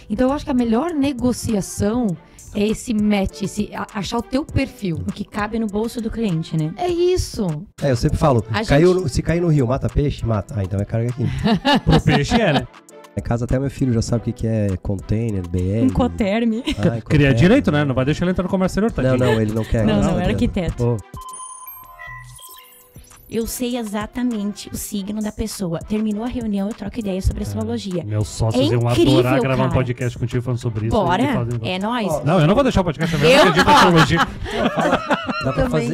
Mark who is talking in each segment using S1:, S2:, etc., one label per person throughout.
S1: Então eu acho que a melhor negociação é esse match, achar o teu perfil.
S2: O que cabe no bolso do cliente, né?
S1: É isso.
S3: Eu sempre falo, se cair no rio, mata peixe? Mata. Ah, então é carga química.
S4: Pro peixe né?
S3: Em casa até meu filho já sabe o que é container, BL.
S2: Incoterm.
S4: Cria direito, né? Não vai deixar ele entrar no comércio exterior, tadinho.
S3: Não, ele não quer.
S2: Não, era arquiteto.
S4: Oh.
S2: Eu sei exatamente o signo da pessoa. Terminou a reunião, eu troco ideia sobre astrologia.
S4: Meus sócios iam adorar gravar um podcast contigo falando sobre isso.
S2: Bora, é nóis.
S4: Não, eu não vou deixar o podcast, eu não acredito em astrologia.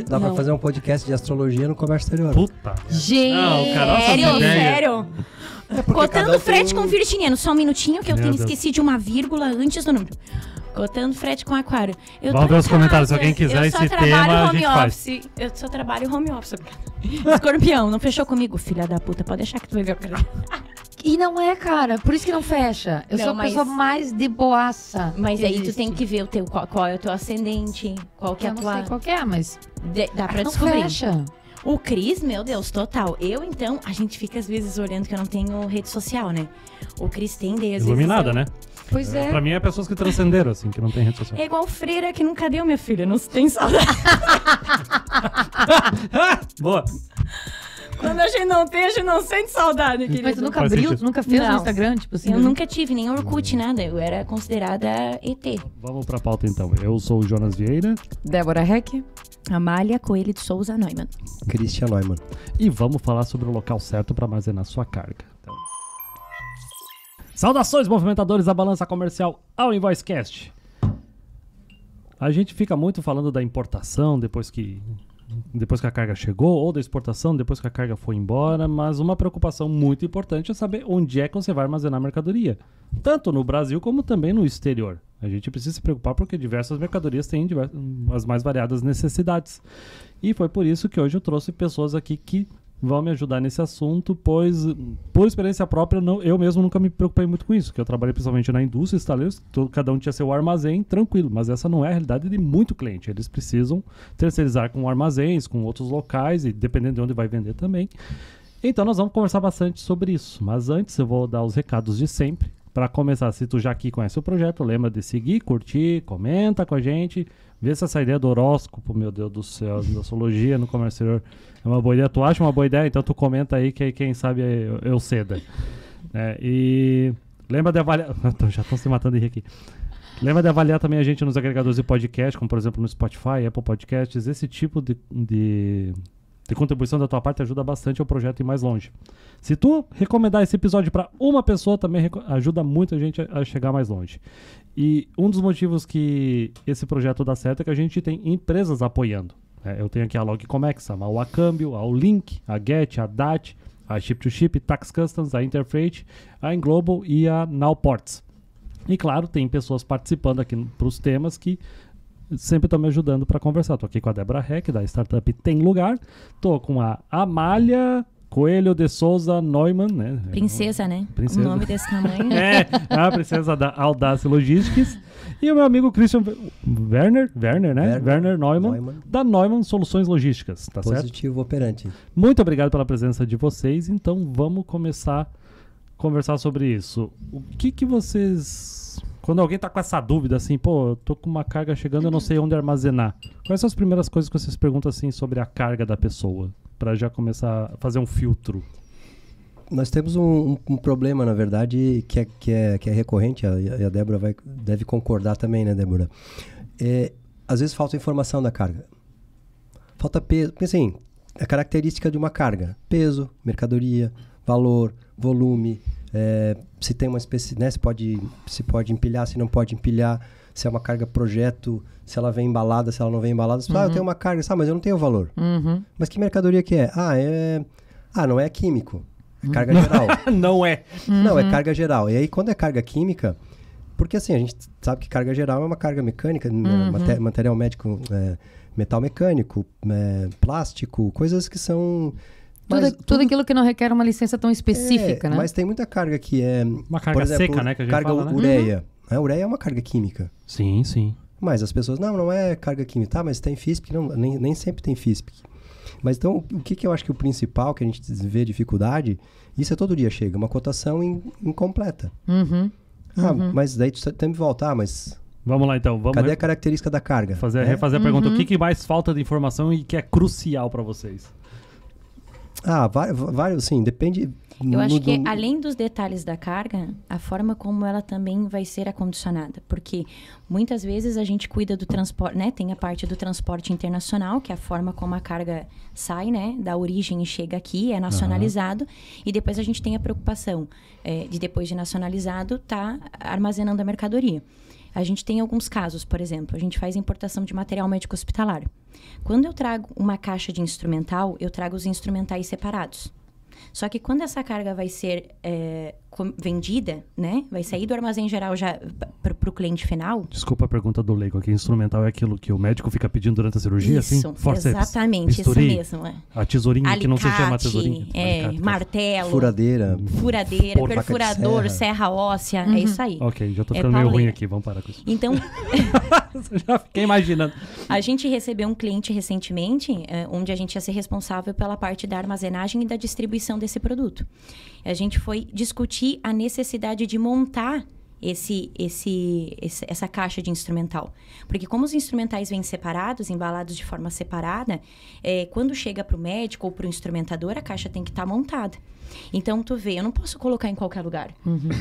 S3: Dá pra fazer um podcast de astrologia no comércio exterior.
S4: Puta.
S1: Gente,
S2: sério? Cotando frete com virginiano. Só um minutinho que eu esqueci de uma vírgula antes do número. Cotando frete com aquário.
S4: Vamos ver os comentários, se alguém quiser esse tema, a gente faz.
S2: Eu só trabalho home office. Escorpião, não fechou comigo? Filha da puta, pode deixar que tu vai ver o cara.
S1: E não é, cara, por isso que não fecha. Eu sou a pessoa mais de boaça.
S2: Mas aí tu tem que ver qual é o teu ascendente, qual que é a tua...
S1: Eu não sei qual que é, mas
S2: dá pra
S1: não
S2: descobrir.
S1: Fecha.
S2: O Cris, meu Deus, total. Então, a gente fica às vezes olhando que eu não tenho rede social, né? O Cris tem, daí às
S4: Iluminada,
S2: vezes...
S4: né?
S1: Pois é.
S4: Pra mim é pessoas que transcenderam, assim, que não tem rede social.
S2: É igual freira que nunca deu, minha filha. Não tem saudade.
S4: Boa.
S2: Quando a gente não tem, a gente não sente saudade, querido.
S1: Mas tu nunca abriu, tu nunca fez no Instagram? Tipo assim,
S2: eu nunca tive, nem Orkut, nada. Eu era considerada ET.
S4: Vamos pra pauta, então. Eu sou o Jonas Vieira.
S1: Débora Heck.
S2: Amália Coelho de Souza Neumann.
S3: Christian Neumann.
S4: E vamos falar sobre o local certo para armazenar sua carga. Então... Saudações, movimentadores da balança comercial ao InvoiceCast. A gente fica muito falando da importação depois que a carga chegou, ou da exportação depois que a carga foi embora, mas uma preocupação muito importante é saber onde é que você vai armazenar a mercadoria, tanto no Brasil como também no exterior. A gente precisa se preocupar porque diversas mercadorias têm as mais variadas necessidades. E foi por isso que hoje eu trouxe pessoas aqui que vão me ajudar nesse assunto, pois, por experiência própria, eu mesmo nunca me preocupei muito com isso, porque eu trabalhei principalmente na indústria, estaleiros, cada um tinha seu armazém, tranquilo, mas essa não é a realidade de muito cliente. Eles precisam terceirizar com armazéns, com outros locais, e dependendo de onde vai vender também. Então nós vamos conversar bastante sobre isso, mas antes eu vou dar os recados de sempre. Para começar, se tu já aqui conhece o projeto, lembra de seguir, curtir, comenta com a gente, vê se essa ideia do horóscopo, meu Deus do céu, da astrologia no comércio exterior é uma boa ideia. Tu acha uma boa ideia? Então tu comenta aí que quem sabe eu ceda. E lembra de avaliar... Já estão se matando de rir aqui. Lembra de avaliar também a gente nos agregadores de podcast, como por exemplo no Spotify, Apple Podcasts. Esse tipo de contribuição da tua parte ajuda bastante o projeto ir mais longe. Se tu recomendar esse episódio para uma pessoa, também ajuda muito a gente a chegar mais longe. E um dos motivos que esse projeto dá certo é que a gente tem empresas apoiando. Eu tenho aqui a Logcomex, a Mauá Câmbio, a Ulink, a Get, a DAT, a Ship2Ship, Tax Customs, a Interfreight, a Englobal e a Nowports. E claro, tem pessoas participando aqui para os temas que sempre estão me ajudando para conversar. Tô aqui com a Débora Heck, da Startup Tem Lugar. Tô com a Amália Coelho de Souza Neumann, né?
S2: Princesa, né?
S4: Princesa.
S2: Um nome desse tamanho.
S4: A princesa da Audace Logistics. E o meu amigo Christian Werner, né? Werner Neumann, da Neumann Soluções Logísticas, tá certo?
S3: Positivo operante.
S4: Muito obrigado pela presença de vocês. Então vamos começar a conversar sobre isso. O que vocês... Quando alguém tá com essa dúvida, assim, pô, eu tô com uma carga chegando, eu não sei onde armazenar. Quais são as primeiras coisas que vocês perguntam, assim, sobre a carga da pessoa? Para já começar a fazer um filtro.
S3: Nós temos um problema, na verdade, que é recorrente, e a Débora deve concordar também, né, Débora? Às vezes falta informação da carga. Falta peso. Porque, assim, a característica de uma carga. Peso, mercadoria, valor, volume... se tem uma espécie, né, se pode empilhar, se não pode empilhar, se é uma carga projeto, se ela vem embalada, se ela não vem embalada. Eu tenho uma carga, mas eu não tenho valor. Mas que mercadoria que é? Não é químico, é carga geral.
S4: Não é.
S3: Não, é carga geral. E aí, quando é carga química, porque assim, a gente sabe que carga geral é uma carga mecânica, material médico, metal mecânico, plástico, coisas que são...
S1: Tudo aquilo que não requer uma licença tão específica, né?
S3: Mas tem muita carga que é...
S4: Uma carga por exemplo, seca, né? Que a gente
S3: carga
S4: fala, né?
S3: ureia. A ureia é uma carga química.
S4: Sim, sim.
S3: Mas as pessoas, não é carga química. Tá, mas tem FISP? Não, nem sempre tem FISP. Mas então, o que eu acho que o principal que a gente vê dificuldade, isso todo dia chega, uma cotação incompleta. Mas daí tu tem que voltar, mas...
S4: Vamos lá, então.
S3: Cadê a característica da carga?
S4: Refazer a pergunta. O que mais falta de informação e que é crucial para vocês?
S3: Vários, sim. Depende...
S2: Eu acho que, além dos detalhes da carga, a forma como ela também vai ser acondicionada. Porque muitas vezes a gente cuida do transporte, né? Tem a parte do transporte internacional, que é a forma como a carga sai, né? Da origem e chega aqui, é nacionalizado. E depois a gente tem a preocupação de, depois de nacionalizado, tá armazenando a mercadoria. A gente tem alguns casos, por exemplo, a gente faz importação de material médico hospitalar. Quando eu trago uma caixa de instrumental, eu trago os instrumentais separados. Só que quando essa carga vai ser vendida, né? Vai sair do armazém geral já para o cliente final.
S4: Desculpa a pergunta do leigo aqui. Instrumental é aquilo que o médico fica pedindo durante a cirurgia,
S2: isso,
S4: assim? Forceps,
S2: exatamente,
S4: bisturi,
S2: isso mesmo.
S4: A tesourinha
S2: alicate,
S4: que não se chama tesourinha.
S2: Martelo.
S3: Furadeira,
S2: perfurador, serra óssea. É isso aí.
S4: Ok, já tô ficando meio ruim aqui. Vamos parar com isso.
S2: Então...
S4: já fiquei imaginando.
S2: A gente recebeu um cliente recentemente, onde a gente ia ser responsável pela parte da armazenagem e da distribuição desse produto. A gente foi discutir a necessidade de montar essa caixa de instrumental. Porque como os instrumentais vêm separados, embalados de forma separada, quando chega para o médico ou para o instrumentador, a caixa tem que estar montada. Então, tu vê, eu não posso colocar em qualquer lugar.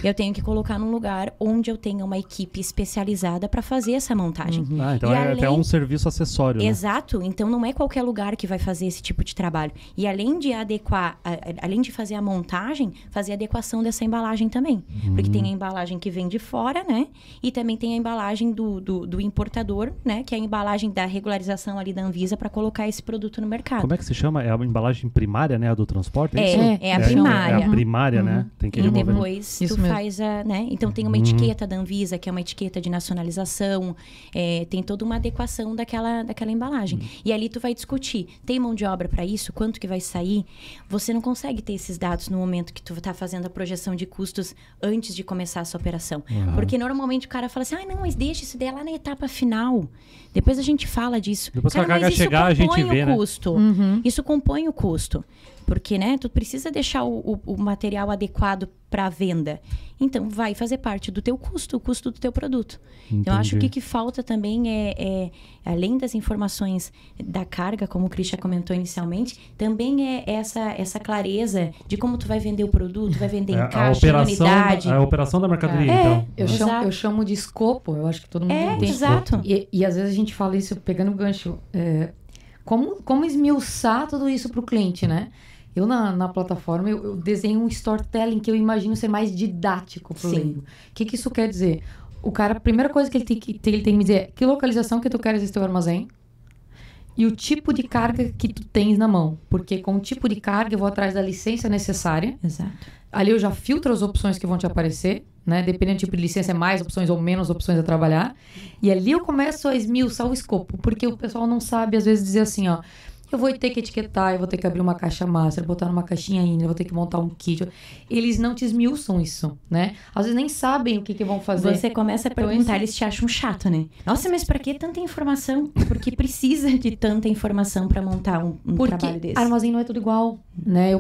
S2: Eu tenho que colocar num lugar onde eu tenha uma equipe especializada para fazer essa montagem.
S4: Então é até um serviço acessório,
S2: Exato. Né? Então, não é qualquer lugar que vai fazer esse tipo de trabalho. E além de adequar, além de fazer a montagem, fazer a adequação dessa embalagem também. Porque tem a embalagem que vem de fora, né? E também tem a embalagem do importador, né? Que é a embalagem da regularização ali da Anvisa para colocar esse produto no mercado.
S4: Como é que se chama? É a embalagem primária, né? A do transporte?
S2: É a primária.
S4: É a primária, né? Tem que
S2: e
S4: remover.
S2: depois tu faz a... Né? Então, tem uma etiqueta da Anvisa, que é uma etiqueta de nacionalização. Tem toda uma adequação daquela embalagem. E ali tu vai discutir. Tem mão de obra para isso? Quanto que vai sair? Você não consegue ter esses dados no momento que tu tá fazendo a projeção de custos antes de começar essa operação. Porque normalmente o cara fala assim, não, mas deixa isso daí lá na etapa final. Depois a gente fala disso.
S4: Depois que a carga chegar, a gente vê, né?
S2: Isso compõe o custo. Porque, né, tu precisa deixar o material adequado para a venda. Então, vai fazer parte do teu custo, o custo do teu produto.
S4: Entendi.
S2: Então, acho que o que falta também além das informações da carga, como o Christian comentou inicialmente, também é essa clareza de como tu vai vender o produto, vai vender em caixa, em unidade.
S4: A operação da mercadoria, então.
S1: Eu chamo de escopo, eu acho que todo mundo entende.
S2: Exato.
S1: E às vezes a gente fala isso, pegando o gancho, como esmiuçar tudo isso para o cliente, né? Eu, na plataforma, eu desenho um storytelling que eu imagino ser mais didático pro leigo. O que isso quer dizer? O cara, a primeira coisa que ele tem que me dizer é que localização que tu queres esse teu armazém e o tipo de carga que tu tens na mão. Porque com o tipo de carga eu vou atrás da licença necessária.
S2: Exato.
S1: Ali eu já filtro as opções que vão te aparecer, né? Dependendo do tipo de licença, é mais opções ou menos opções a trabalhar. E ali eu começo a esmiuçar o escopo. Porque o pessoal não sabe, às vezes, dizer assim, ó... Eu vou ter que etiquetar, eu vou ter que abrir uma caixa master, botar numa caixinha ainda, eu vou ter que montar um kit. Eles não te esmiuçam isso, né? Às vezes nem sabem o que vão fazer.
S2: Você começa a perguntar, eles te acham chato, né? Nossa, mas pra que tanta informação? Porque precisa de tanta informação pra montar um trabalho desse.
S1: Porque armazém não é tudo igual, né?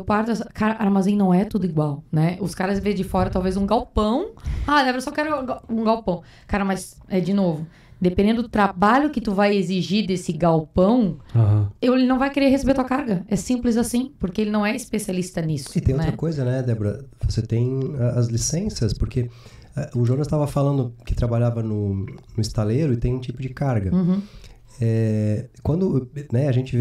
S1: Armazém não é tudo igual, né? Os caras veem de fora talvez um galpão. Débora, eu só quero um galpão. Cara, mas, de novo... Dependendo do trabalho que tu vai exigir desse galpão, ele não vai querer receber tua carga. É simples assim, porque ele não é especialista nisso.
S3: E tem outra coisa, né, Débora? Você tem as licenças, porque o Jonas estava falando que trabalhava no estaleiro e tem um tipo de carga. Quando a gente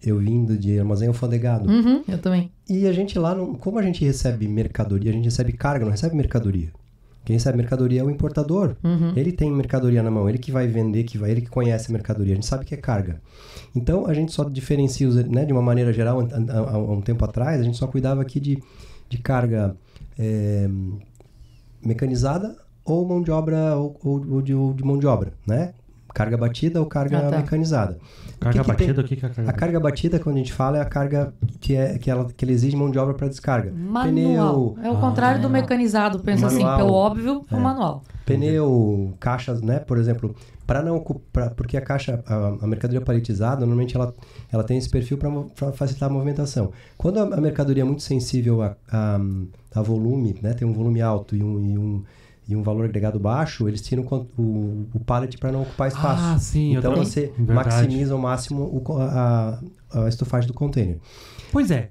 S3: eu vindo de armazém alfandegado.
S1: Eu também.
S3: E a gente lá, como a gente recebe mercadoria, a gente recebe carga, não recebe mercadoria. Quem recebe mercadoria é o importador. Ele tem mercadoria na mão, ele que vai vender, ele que conhece a mercadoria. A gente sabe que é carga. Então, a gente só diferencia, né, de uma maneira geral, há um tempo atrás, a gente só cuidava aqui de carga mecanizada ou mão de obra, ou de mão de obra, né? Carga batida ou carga mecanizada.
S4: Carga batida, o que é a carga batida?
S3: A carga batida, quando a gente fala, é a carga que ela exige mão de obra para descarga.
S1: Manual. É o contrário do mecanizado. Pensa manual, assim, pelo óbvio, é o manual.
S3: Pneu, caixas, né? Por exemplo, porque a mercadoria paletizada, normalmente ela tem esse perfil para facilitar a movimentação. Quando a mercadoria é muito sensível a volume, né? Tem um volume alto e e um valor agregado baixo, eles tiram o pallet para não ocupar espaço.
S4: Ah, sim.
S3: Então você maximiza ao máximo a estufagem do container.
S4: Pois é.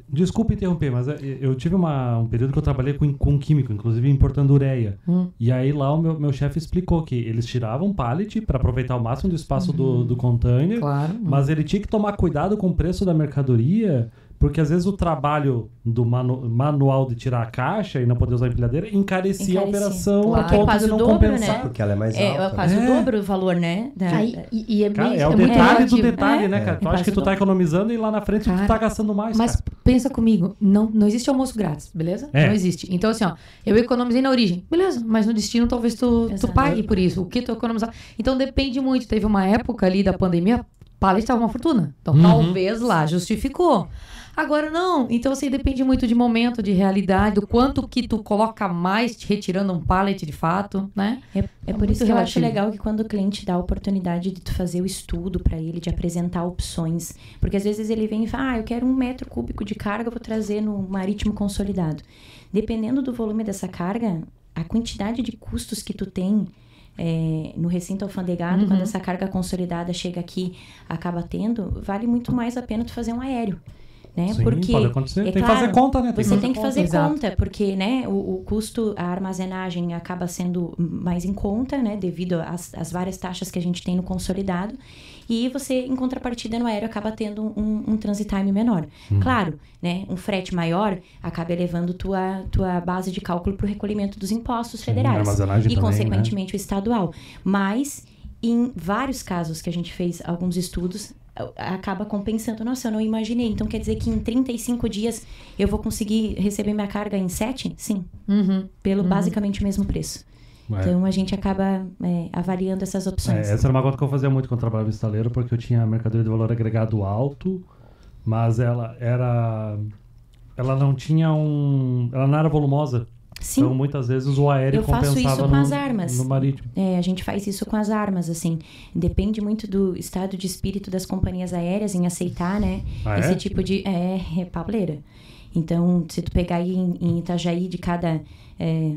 S4: Desculpa interromper, mas eu tive um período que eu trabalhei com químico, inclusive importando ureia. E aí lá o meu chefe explicou que eles tiravam pallet para aproveitar o máximo do espaço do container, mas ele tinha que tomar cuidado com o preço da mercadoria, porque às vezes o trabalho do manual de tirar a caixa e não poder usar a empilhadeira encarecia a operação a ponto de não compensar.
S2: Né?
S3: Porque ela é mais alta.
S2: É quase o dobro o valor, né?
S4: É o detalhe do detalhe, né, cara? Tu acha que tu tá economizando e lá na frente tu tá gastando mais,
S1: mas pensa comigo, não existe almoço grátis, beleza? Não existe. Então assim, eu economizei na origem, beleza, mas no destino talvez tu pague por isso. O que tu economizar? Então depende muito. Teve uma época ali da pandemia, pallet estava uma fortuna. Então talvez lá justificou. Agora não, então assim, depende muito de momento, de realidade, do quanto que tu coloca mais retirando um pallet de fato, né?
S2: É por isso que eu acho legal que quando o cliente dá a oportunidade de tu fazer o estudo para ele, de apresentar opções, porque às vezes ele vem e fala, eu quero 1 metro cúbico de carga, eu vou trazer no marítimo consolidado. Dependendo do volume dessa carga, a quantidade de custos que tu tem no recinto alfandegado, quando essa carga consolidada chega aqui, acaba tendo, vale muito mais a pena tu fazer um aéreo. Né?
S4: Sim,
S2: porque
S4: pode acontecer. Tem que fazer conta, né?
S2: Você tem que fazer conta, porque né, o custo, a armazenagem acaba sendo mais em conta, né? Devido às várias taxas que a gente tem no consolidado. E você, em contrapartida, no aéreo, acaba tendo um transit time menor. Claro, né? Um frete maior acaba elevando tua base de cálculo para o recolhimento dos impostos federais. E, também, consequentemente, né? O estadual. Mas, em vários casos que a gente fez alguns estudos, acaba compensando. Nossa, eu não imaginei. Então, quer dizer que em 35 dias eu vou conseguir receber minha carga em 7? Sim. Pelo basicamente o mesmo preço. Então, a gente acaba avaliando essas opções.
S4: Essa era uma coisa que eu fazia muito quando eu trabalhava em estaleiro, porque eu tinha mercadoria de valor agregado alto, mas ela não tinha ela não era volumosa.
S2: Sim.
S4: Então, muitas vezes, o aéreo compensava
S2: Eu faço isso com as armas.
S4: No marítimo.
S2: A gente faz isso com as armas, assim. Depende muito do estado de espírito das companhias aéreas em aceitar, né? Esse tipo de... É pauleira. Então, se tu pegar aí em Itajaí, de cada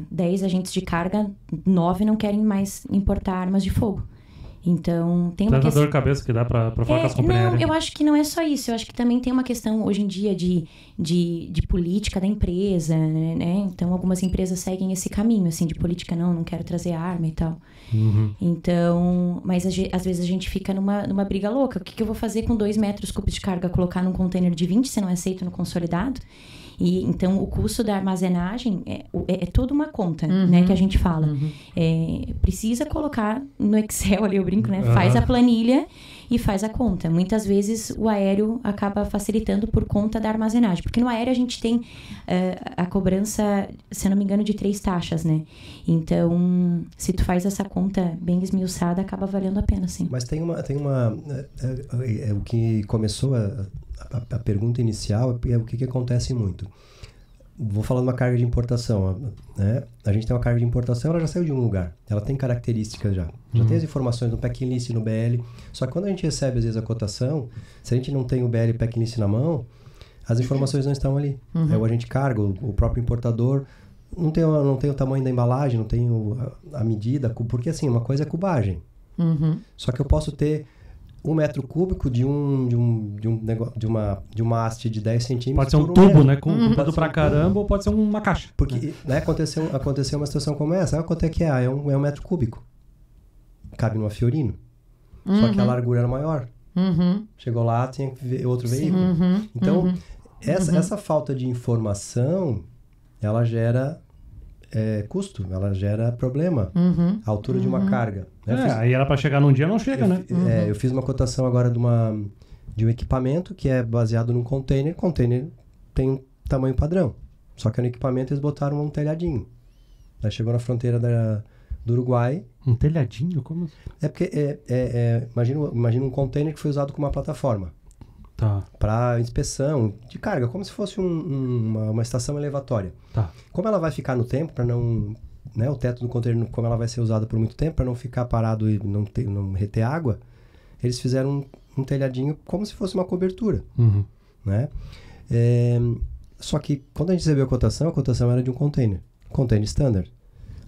S2: 10 agentes de carga, 9 não querem mais importar armas de fogo. Então, tem uma
S4: questão... dor de cabeça que dá pra falar com as companhias.
S2: Não, eu acho que não é só isso. Eu acho que também tem uma questão, hoje em dia, de política da empresa, né? Então, algumas empresas seguem esse caminho, assim, de política, não quero trazer arma e tal. Então, mas às vezes a gente fica numa briga louca. O que eu vou fazer com 2 metros cúbicos de carga? Colocar num container de 20, se não é aceito no consolidado? E, então, o custo da armazenagem é toda uma conta, né, que a gente fala. Precisa colocar no Excel ali, eu brinco, né? Faz a planilha e faz a conta. Muitas vezes, o aéreo acaba facilitando por conta da armazenagem. Porque no aéreo a gente tem a cobrança, se eu não me engano, de 3 taxas, né? Então, se tu faz essa conta bem esmiuçada, acaba valendo a pena, sim.
S3: Mas tem uma o que começou a pergunta inicial é o que acontece muito. Vou falar de uma carga de importação, né? A gente tem uma carga de importação, ela já saiu de um lugar. Ela tem características já. Já tem as informações no packing list, no BL. Só que quando a gente recebe, às vezes, a cotação, se a gente não tem o BL e o packing list na mão, as informações não estão ali. Ou a gente carga, o próprio importador não tem o tamanho da embalagem, não tem a medida, porque assim, uma coisa é cubagem. Só que eu posso ter 1 metro cúbico de uma haste de 10 centímetros.
S4: Pode ser um tubo, né? Comprado pra caramba, ou pode ser uma caixa.
S3: Porque aconteceu uma situação como essa. Quanto é que é? É 1 metro cúbico. Cabe numa Fiorino. Só que a largura era maior. Chegou lá, tinha que ver outro veículo. Então, essa falta de informação, ela gera custo, ela gera problema. A altura de uma carga.
S4: Aí era para chegar num dia, não chega, né?
S3: Eu fiz uma cotação agora de um equipamento que é baseado num container. Container tem um tamanho padrão. Só que no equipamento eles botaram um telhadinho. Aí chegou na fronteira do Uruguai.
S4: Um telhadinho? Como?
S3: É porque, imagina um container que foi usado como uma plataforma.
S4: Tá.
S3: Para inspeção de carga, como se fosse uma estação elevatória.
S4: Tá.
S3: Como ela vai ficar no tempo, para não... Né, o teto do container, como ela vai ser usada por muito tempo, para não ficar parado e não reter água, eles fizeram um telhadinho como se fosse uma cobertura. Né? Só que quando a gente recebeu a cotação era de um container standard.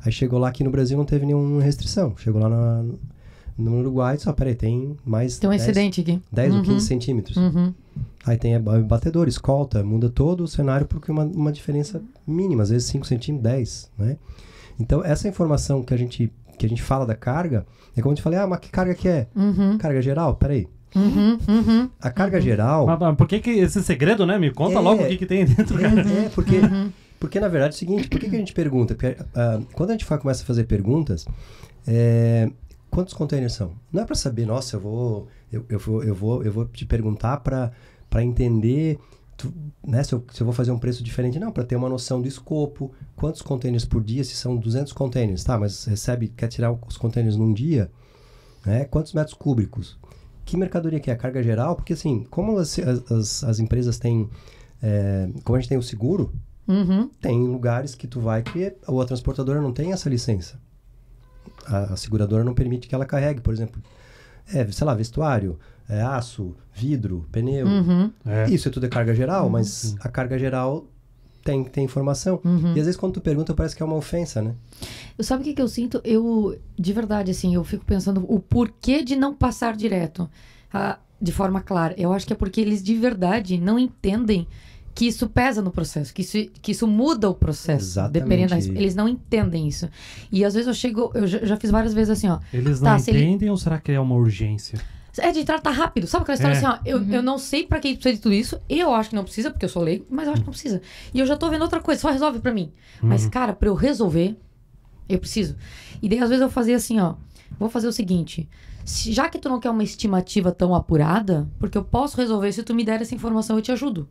S3: Aí chegou lá aqui no Brasil, não teve nenhuma restrição. Chegou lá no Uruguai, só, peraí, tem mais...
S1: Tem um excedente aqui.
S3: 10 ou 15 centímetros. Aí tem batedor, escolta, muda todo o cenário porque uma diferença mínima, às vezes 5 centímetros, 10, né? Então, essa informação que a gente fala da carga, é como eu te falei, mas que carga que é? Carga geral? Peraí. A carga geral...
S4: Mas por que esse segredo, né? Me conta logo o que tem dentro.
S3: Porque, na verdade, é o seguinte, por que a gente pergunta? Porque, quando a gente começa a fazer perguntas, quantos containers são? Não é para saber, nossa, eu vou te perguntar para entender, né, se eu vou fazer um preço diferente. Não, para ter uma noção do escopo, quantos containers por dia, se são 200 containers, tá, mas quer tirar os containers num dia, né, quantos metros cúbicos? Que mercadoria que é? A carga geral? Porque assim, como as empresas têm, como a gente tem o seguro, tem lugares que tu vai que a transportadora não tem essa licença. A seguradora não permite que ela carregue, por exemplo, sei lá, vestuário, aço, vidro, pneu. Isso tudo é carga geral, mas a carga geral tem informação. E às vezes quando tu pergunta parece que é uma ofensa, né?
S1: Sabe o que eu sinto? De verdade, assim, eu fico pensando o porquê de não passar direto, de forma clara. Eu acho que é porque eles de verdade não entendem que isso pesa no processo, que isso muda o processo.
S3: Exatamente.
S1: Eles não entendem isso. E às vezes eu já fiz várias vezes assim, ó.
S4: Eles não entendem ou será que é uma urgência?
S1: É de tratar rápido. Sabe aquela história assim, ó, eu não sei pra que precisa de tudo isso, eu acho que não precisa, porque eu sou leigo, mas eu acho que não precisa. E eu já tô vendo outra coisa, só resolve pra mim. Mas, cara, pra eu resolver, eu preciso. E daí, às vezes, eu fazia assim, ó, vou fazer o seguinte, já que tu não quer uma estimativa tão apurada, porque eu posso resolver, se tu me der essa informação, eu te ajudo.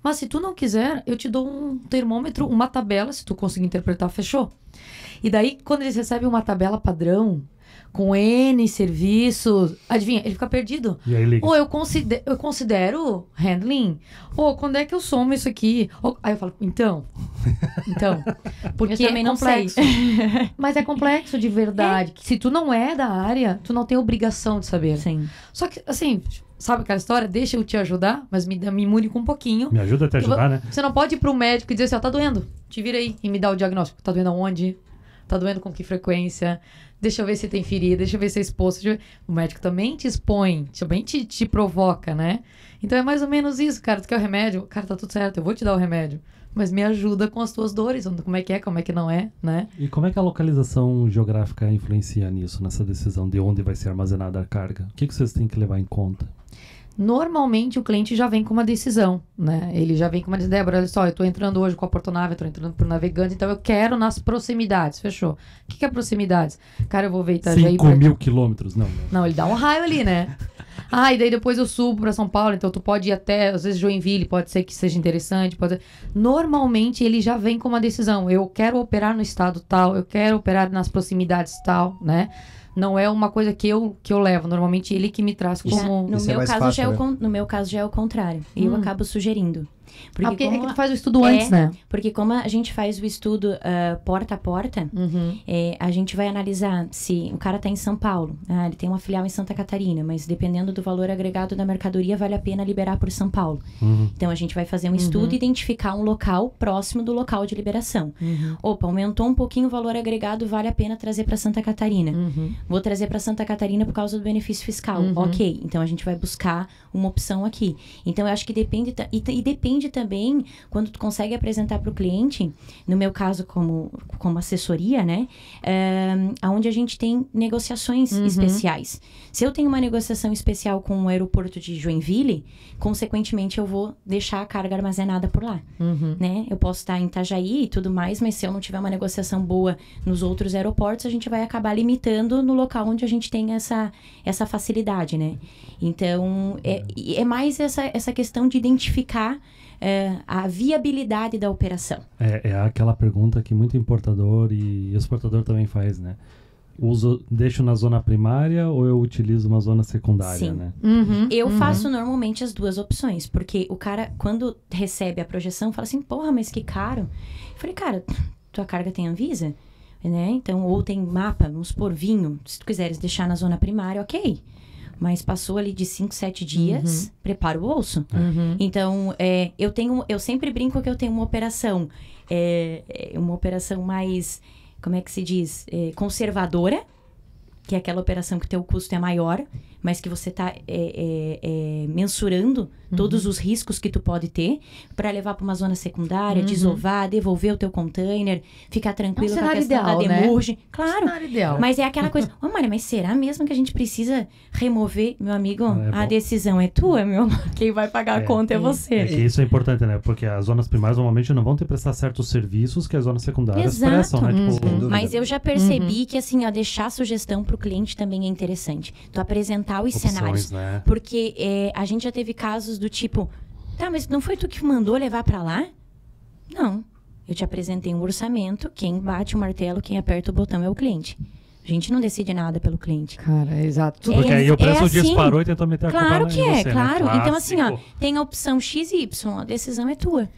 S1: Mas se tu não quiser, eu te dou um termômetro, uma tabela, se tu conseguir interpretar, fechou. E daí, quando eles recebem uma tabela padrão, com N serviços, adivinha, ele fica perdido.
S4: E aí liga.
S1: Ou eu considero handling, ou quando é que eu somo isso aqui? Aí eu falo, então, porque
S2: eu também
S1: é complexo.
S2: Não sei.
S1: Mas é complexo de verdade. Se tu não é da área, tu não tem obrigação de saber.
S2: Sim.
S1: Só que, assim, sabe aquela história? Deixa eu te ajudar, mas me imunico um pouquinho.
S4: Me ajuda a te ajudar, né?
S1: Você não pode ir pro médico e dizer assim, ó, tá doendo, te vira aí e me dá o diagnóstico. Tá doendo aonde? Tá doendo com que frequência? Deixa eu ver se tem ferida, deixa eu ver se é exposto. O médico também te expõe, também te provoca, né? Então é mais ou menos isso, cara. Tu quer o remédio? Cara, tá tudo certo, eu vou te dar o remédio. Mas me ajuda com as tuas dores, como é que não é, né?
S4: E como é que a localização geográfica influencia nisso, nessa decisão de onde vai ser armazenada a carga? O que vocês têm que levar em conta?
S1: Normalmente o cliente já vem com uma decisão, né? Ele já vem com uma decisão, Débora, olha só, eu tô entrando hoje com a Portonave, eu tô entrando pro Navegante, então eu quero nas proximidades, fechou? O que é proximidades? Cara, eu vou ver Itajaí...
S4: 5.000 quilômetros, não.
S1: Não, ele dá um raio ali, né? E daí depois eu subo pra São Paulo, então tu pode ir até, às vezes, Joinville, pode ser que seja interessante, Normalmente ele já vem com uma decisão, eu quero operar no estado tal, eu quero operar nas proximidades tal, né? Não é uma coisa que eu levo. Normalmente ele que me traz como...
S2: No meu caso já é o contrário. Eu acabo sugerindo.
S1: Porque é que tu faz o estudo antes, né?
S2: Porque como a gente faz o estudo porta a porta, a gente vai analisar se o cara tá em São Paulo, ele tem uma filial em Santa Catarina, mas dependendo do valor agregado da mercadoria, vale a pena liberar por São Paulo. Então, a gente vai fazer um estudo e identificar um local próximo do local de liberação. Opa, aumentou um pouquinho o valor agregado, vale a pena trazer para Santa Catarina. Vou trazer para Santa Catarina por causa do benefício fiscal. Ok, então a gente vai buscar uma opção aqui. Então, eu acho que depende... E depende também, quando tu consegue apresentar para o cliente, no meu caso como assessoria, né, onde a gente tem negociações especiais. Se eu tenho uma negociação especial com o aeroporto de Joinville, consequentemente eu vou deixar a carga armazenada por lá, né? Eu posso estar em Itajaí e tudo mais, mas se eu não tiver uma negociação boa nos outros aeroportos, a gente vai acabar limitando no local onde a gente tem essa facilidade, né? Então, é mais essa questão de identificar a viabilidade da operação.
S4: É aquela pergunta que muito importador e exportador também faz, né? Deixo na zona primária ou eu utilizo uma zona secundária, né?
S2: Eu faço normalmente as duas opções, porque o cara, quando recebe a projeção, fala assim, porra, mas que caro. Eu falei, cara, tua carga tem Anvisa? Né? Então, ou tem mapa, vamos supor, vinho. Se tu quiseres deixar na zona primária, ok. Mas passou ali de 5, 7 dias, prepara o bolso. Então, eu sempre brinco que eu tenho uma operação mais... como é que se diz, conservadora, que é aquela operação que o teu custo é maior, mas que você está mensurando todos os riscos que tu pode ter para levar para uma zona secundária, desovar, devolver o teu container, ficar tranquilo com a questão da demurge. Né? Claro,
S1: ideal.
S2: Mas é aquela coisa, Mária, mas será mesmo que a gente precisa remover? Meu amigo, a decisão é tua, meu amor. Quem vai pagar a conta é você.
S4: É que isso é importante, né? Porque as zonas primárias normalmente não vão ter que prestar certos serviços que as zonas secundárias prestam, né? Tipo,
S2: mas eu já percebi que, assim, deixar a sugestão pro cliente também é interessante. Tu apresentar os cenários. Né? Porque a gente já teve casos do tipo, tá, mas não foi tu que mandou levar pra lá? Não. Eu te apresentei um orçamento, quem bate o martelo, quem aperta o botão é o cliente. A gente não decide nada pelo cliente.
S1: Cara, exato.
S4: Porque aí o preço disparou e tentou meter a culpa
S2: Claro que é,
S4: você,
S2: claro.
S4: Né?
S2: Então, assim, tem a opção X e Y, a decisão é tua.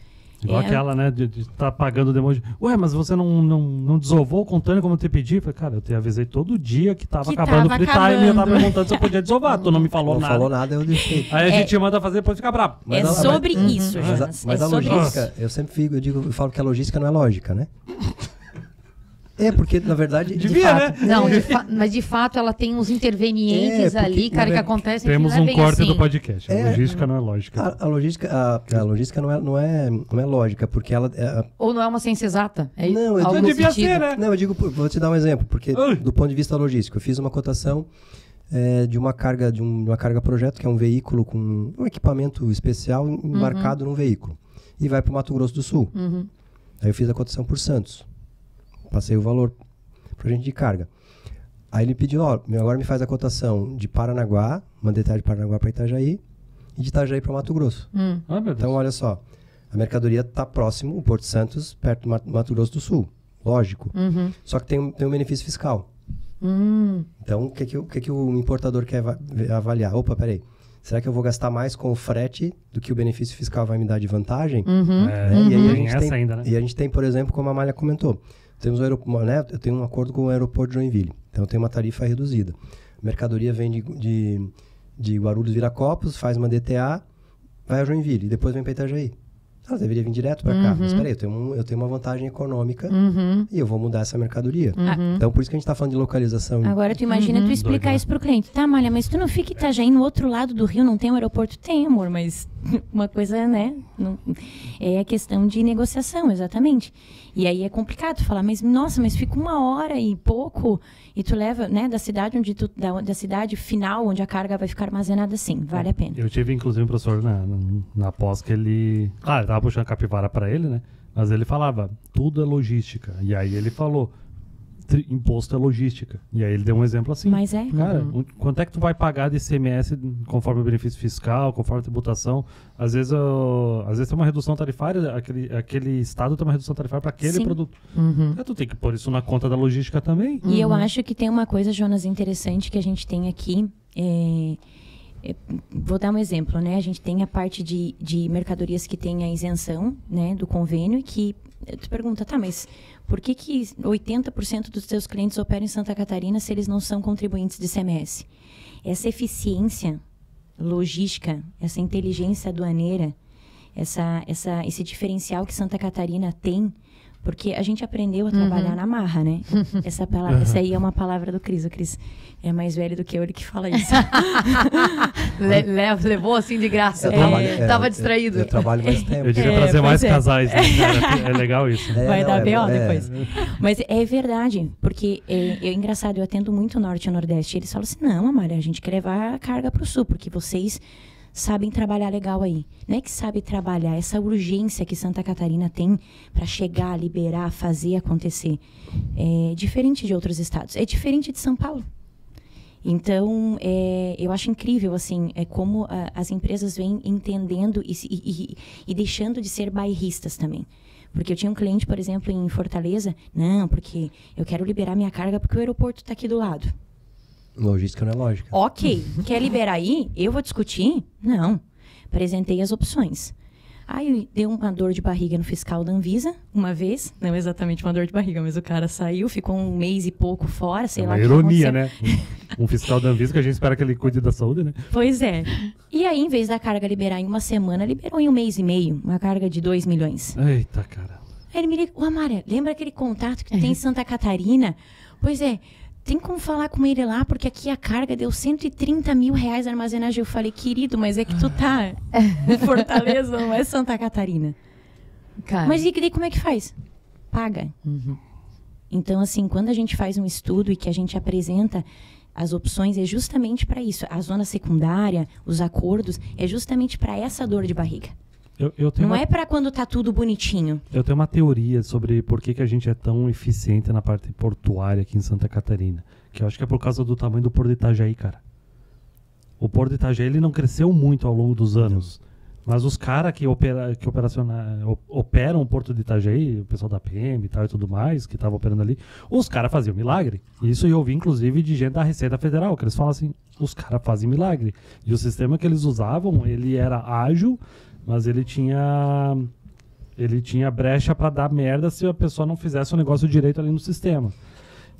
S4: Igual aquela, né, de estar pagando o demônio. Ué, mas você não desovou o container como eu te pedi? Eu falei, cara, eu te avisei todo dia que tava acabando o free time e eu tava perguntando se eu podia desovar. Tu não me falou nada.
S3: Não falou nada, eu deixei.
S4: Aí a gente manda fazer, depois fica bravo.
S2: Mas sobre isso, Jonas.
S3: Mas a logística, eu sempre eu falo que a logística não é lógica, né? Porque, na verdade...
S4: Devia,
S1: né? Não, mas de fato ela tem uns intervenientes ali, cara, que acontecem.
S4: Temos um corte do podcast. A logística não é lógica.
S3: A logística não é lógica, porque ela...
S1: Ou não é uma ciência exata?
S3: Não,
S4: não devia ser, né?
S3: Não, eu digo, vou te dar um exemplo, porque do ponto de vista logístico, eu fiz uma cotação de uma carga projeto, que é um veículo com um equipamento especial embarcado num veículo. E vai para o Mato Grosso do Sul. Aí eu fiz a cotação por Santos. Passei o valor pra gente de carga. Aí ele pediu, agora me faz a cotação de Paranaguá, mandei de Paranaguá para Itajaí, e de Itajaí para Mato Grosso. Então, olha só, a mercadoria está próximo, o Porto Santos, perto do Mato Grosso do Sul. Lógico. Só que tem um benefício fiscal. Então, o que o importador quer avaliar? Opa, peraí. Será que eu vou gastar mais com o frete do que o benefício fiscal vai me dar de vantagem? E aí a gente tem, por exemplo, como a Amália comentou, temos eu tenho um acordo com o aeroporto de Joinville, então eu tenho uma tarifa reduzida. A mercadoria vem de Guarulhos, Viracopos, faz uma DTA, vai a Joinville e depois vem para Itajaí. Ela deveria vir direto para cá, mas peraí, eu tenho uma vantagem econômica e eu vou mudar essa mercadoria. Então, por isso que a gente está falando de localização.
S2: Agora, tu imagina tu explicar isso pro cliente. Tá, Malha, mas tu não fica em Itajaí, no outro lado do rio, não tem um aeroporto? Tem, amor, mas uma coisa, né? É a questão de negociação, exatamente. E aí é complicado falar, mas fica 1 hora e pouco e tu leva, né, da cidade da cidade final onde a carga vai ficar armazenada, sim, vale a pena.
S4: Eu tive, inclusive, um professor na pós que ele... Claro, ele tava puxando capivara para ele, né? Mas ele falava, tudo é logística. E aí ele falou, imposto é logística. E aí ele deu um exemplo assim.
S2: Mas
S4: Cara, quanto é que tu vai pagar de ICMS conforme o benefício fiscal, conforme a tributação? Às vezes tem uma redução tarifária, aquele estado tem uma redução tarifária para aquele produto. Tu tem que pôr isso na conta da logística também.
S2: E eu acho que tem uma coisa, Jonas, interessante que a gente tem aqui. Vou dar um exemplo, né? A gente tem a parte de mercadorias que tem a isenção, né, do convênio, que tu pergunta, tá, mas por que 80% dos teus clientes operam em Santa Catarina se eles não são contribuintes de ICMS? Essa eficiência logística, essa inteligência aduaneira, esse diferencial que Santa Catarina tem, porque a gente aprendeu a trabalhar na marra, né? Essa aí é uma palavra do Cris. O Cris é mais velho do que eu, ele que fala isso.
S1: Levou assim de graça. Tava distraído.
S3: Eu trabalho mais tempo.
S4: Eu devia trazer mais casais, né, cara? É legal isso.
S2: Vai dar B.O. depois. Mas é verdade, porque é engraçado, eu atendo muito o Norte e o Nordeste. Eles falam assim, não, Amália, a gente quer levar a carga pro Sul, porque vocês sabem trabalhar legal aí. Não é que sabe trabalhar, essa urgência que Santa Catarina tem para chegar, liberar, fazer acontecer. É diferente de outros estados. É diferente de São Paulo. Então, eu acho incrível, assim, como as empresas vêm entendendo e deixando de ser bairristas também. Porque eu tinha um cliente, por exemplo, em Fortaleza, não, porque eu quero liberar minha carga porque o aeroporto está aqui do lado.
S3: Logística não é lógica.
S2: Ok, quer liberar aí? Eu vou discutir? Não. Apresentei as opções. Aí deu uma dor de barriga no fiscal da Anvisa, uma vez. Não exatamente uma dor de barriga, mas o cara saiu, ficou 1 mês e pouco fora, sei lá.
S4: Uma ironia, né? Um fiscal da Anvisa que a gente espera que ele cuide da saúde, né?
S2: Pois é. E aí, em vez da carga liberar em 1 semana, liberou em 1 mês e meio. Uma carga de 2 milhões.
S4: Eita, cara.
S2: Aí ele me liga, ô Amália, lembra aquele contato que tem em Santa Catarina? Pois é, tem como falar com ele lá, porque aqui a carga deu 130 mil reais a armazenagem. Eu falei, querido, mas é que tu tá em Fortaleza, não é Santa Catarina.
S1: Cara.
S2: Mas e daí como é que faz? Paga. Então, assim, quando a gente faz um estudo e que a gente apresenta as opções, é justamente para isso. A zona secundária, os acordos, é justamente para essa dor de barriga. Não é para quando tá tudo bonitinho.
S4: Eu tenho uma teoria sobre por que a gente é tão eficiente na parte portuária aqui em Santa Catarina. Que eu acho que é por causa do tamanho do Porto de Itajaí, cara. O Porto de Itajaí, ele não cresceu muito ao longo dos anos. Mas os caras que operam o Porto de Itajaí, o pessoal da PM e tal e tudo mais, que tava operando ali, os caras faziam milagre. Isso eu ouvi, inclusive, de gente da Receita Federal, que eles falam assim, os caras fazem milagre. E o sistema que eles usavam, ele era ágil, mas ele tinha brecha para dar merda se a pessoa não fizesse o negócio direito ali no sistema.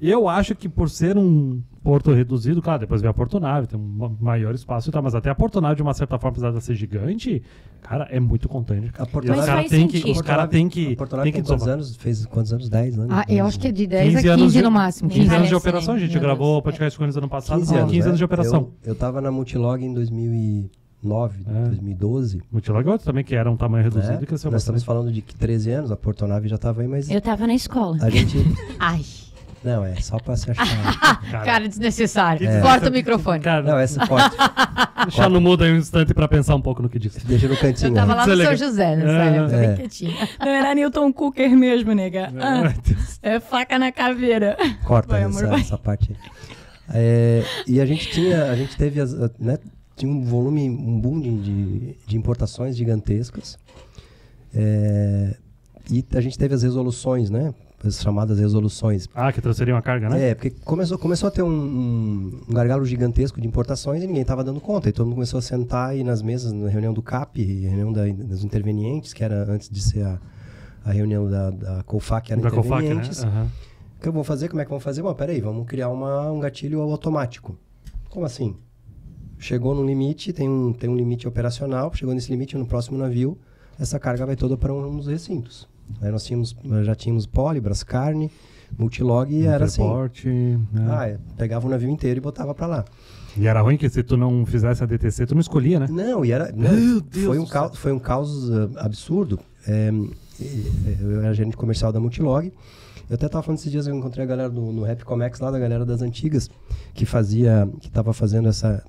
S4: Eu acho que por ser um porto reduzido, claro, depois vem a portonave, tem um maior espaço e tal, mas até a portonave, de uma certa forma, apesar de ser gigante, cara, é muito container.
S3: A portonave,
S4: os caras têm que...
S3: A portonave tem quantos anos? Fez quantos anos? 10 anos?
S1: Eu acho que é de 10 a 15 no máximo.
S4: 15 anos de operação, a gente gravou o podcast com eles ano passado, 15 anos de operação.
S3: Eu tava na Multilog em 2009, 2012.
S4: Multilog é outro também, que era um tamanho reduzido. Que
S3: nós estamos falando de 13 anos, a portonave já tava aí, mas...
S2: Eu tava na escola.
S3: A gente...
S1: Ai...
S3: Não, é só pra se achar.
S1: Cara, desnecessário. Corta o microfone.
S4: Cara,
S3: não, essa pode.
S4: Deixa no mudo aí um instante pra pensar um pouco no que disse.
S3: Deixa no cantinho.
S1: Eu tava lá no São José, nessa época, bem quietinho.
S2: Não era Newton Cooker mesmo, nega. É faca na caveira.
S3: Corta essa parte aí. E a gente teve tinha um volume, um boom de importações gigantescas. E a gente teve as resoluções, né? As chamadas resoluções.
S4: Que transferiam a carga, né?
S3: Porque começou a ter um gargalo gigantesco de importações e ninguém estava dando conta. E todo mundo começou a sentar aí nas mesas, na reunião do CAP, reunião das intervenientes, que era antes de ser a reunião da COFAC, que era intervenientes.
S4: COFAC, né?
S3: O que eu vou fazer? Como é que vamos fazer? Bom, peraí, vamos criar um gatilho automático. Como assim? Chegou no limite, tem um limite operacional, chegou nesse limite, no próximo navio, essa carga vai toda para um dos recintos. Aí nós já tínhamos Poli, Brascarne, Multilog e era assim.
S4: Né?
S3: Pegava o navio inteiro e botava para lá.
S4: E era ruim que se tu não fizesse a DTC, tu não escolhia, né?
S3: Não, e era...
S4: Meu Deus
S3: foi um caos absurdo. Eu era gerente comercial da Multilog. Eu até estava falando esses dias, eu encontrei a galera no Rap Comex lá, da galera das antigas, que estava fazendo essa...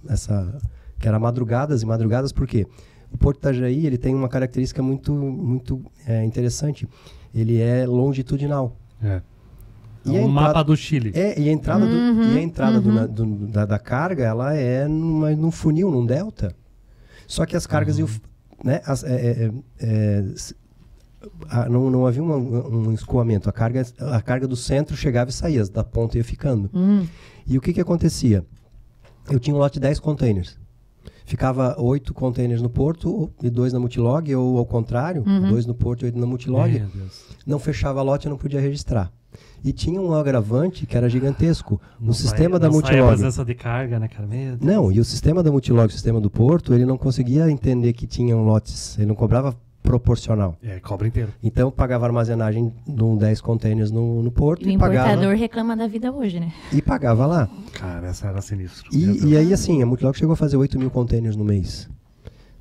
S3: que era madrugadas e madrugadas, por quê? O Porto Itajaí, ele tem uma característica muito, muito interessante. Ele é longitudinal.
S4: E mapa do Chile.
S3: E a entrada, da carga, ela é num funil, num delta. Só que as cargas... não havia um escoamento. A carga do centro chegava e saía, da ponta ia ficando. E o que acontecia? Eu tinha um lote de 10 containers. Ficava 8 containers no porto e 2 na Multilog, ou ao contrário, 2 no porto e 8 na Multilog. Não fechava lote e não podia registrar. E tinha um agravante que era gigantesco. O sistema da Multilog...
S4: presença de carga, né, cara?
S3: Não, e o sistema da Multilog, o sistema do porto, ele não conseguia entender que tinham lotes, ele não cobrava proporcional.
S4: Cobra inteiro.
S3: Então pagava armazenagem de 10 containers no porto.
S2: E o importador reclama da vida hoje, né?
S3: E pagava lá.
S4: Cara, essa era sinistro.
S3: E aí, assim, a Multilog chegou a fazer 8 mil containers no mês.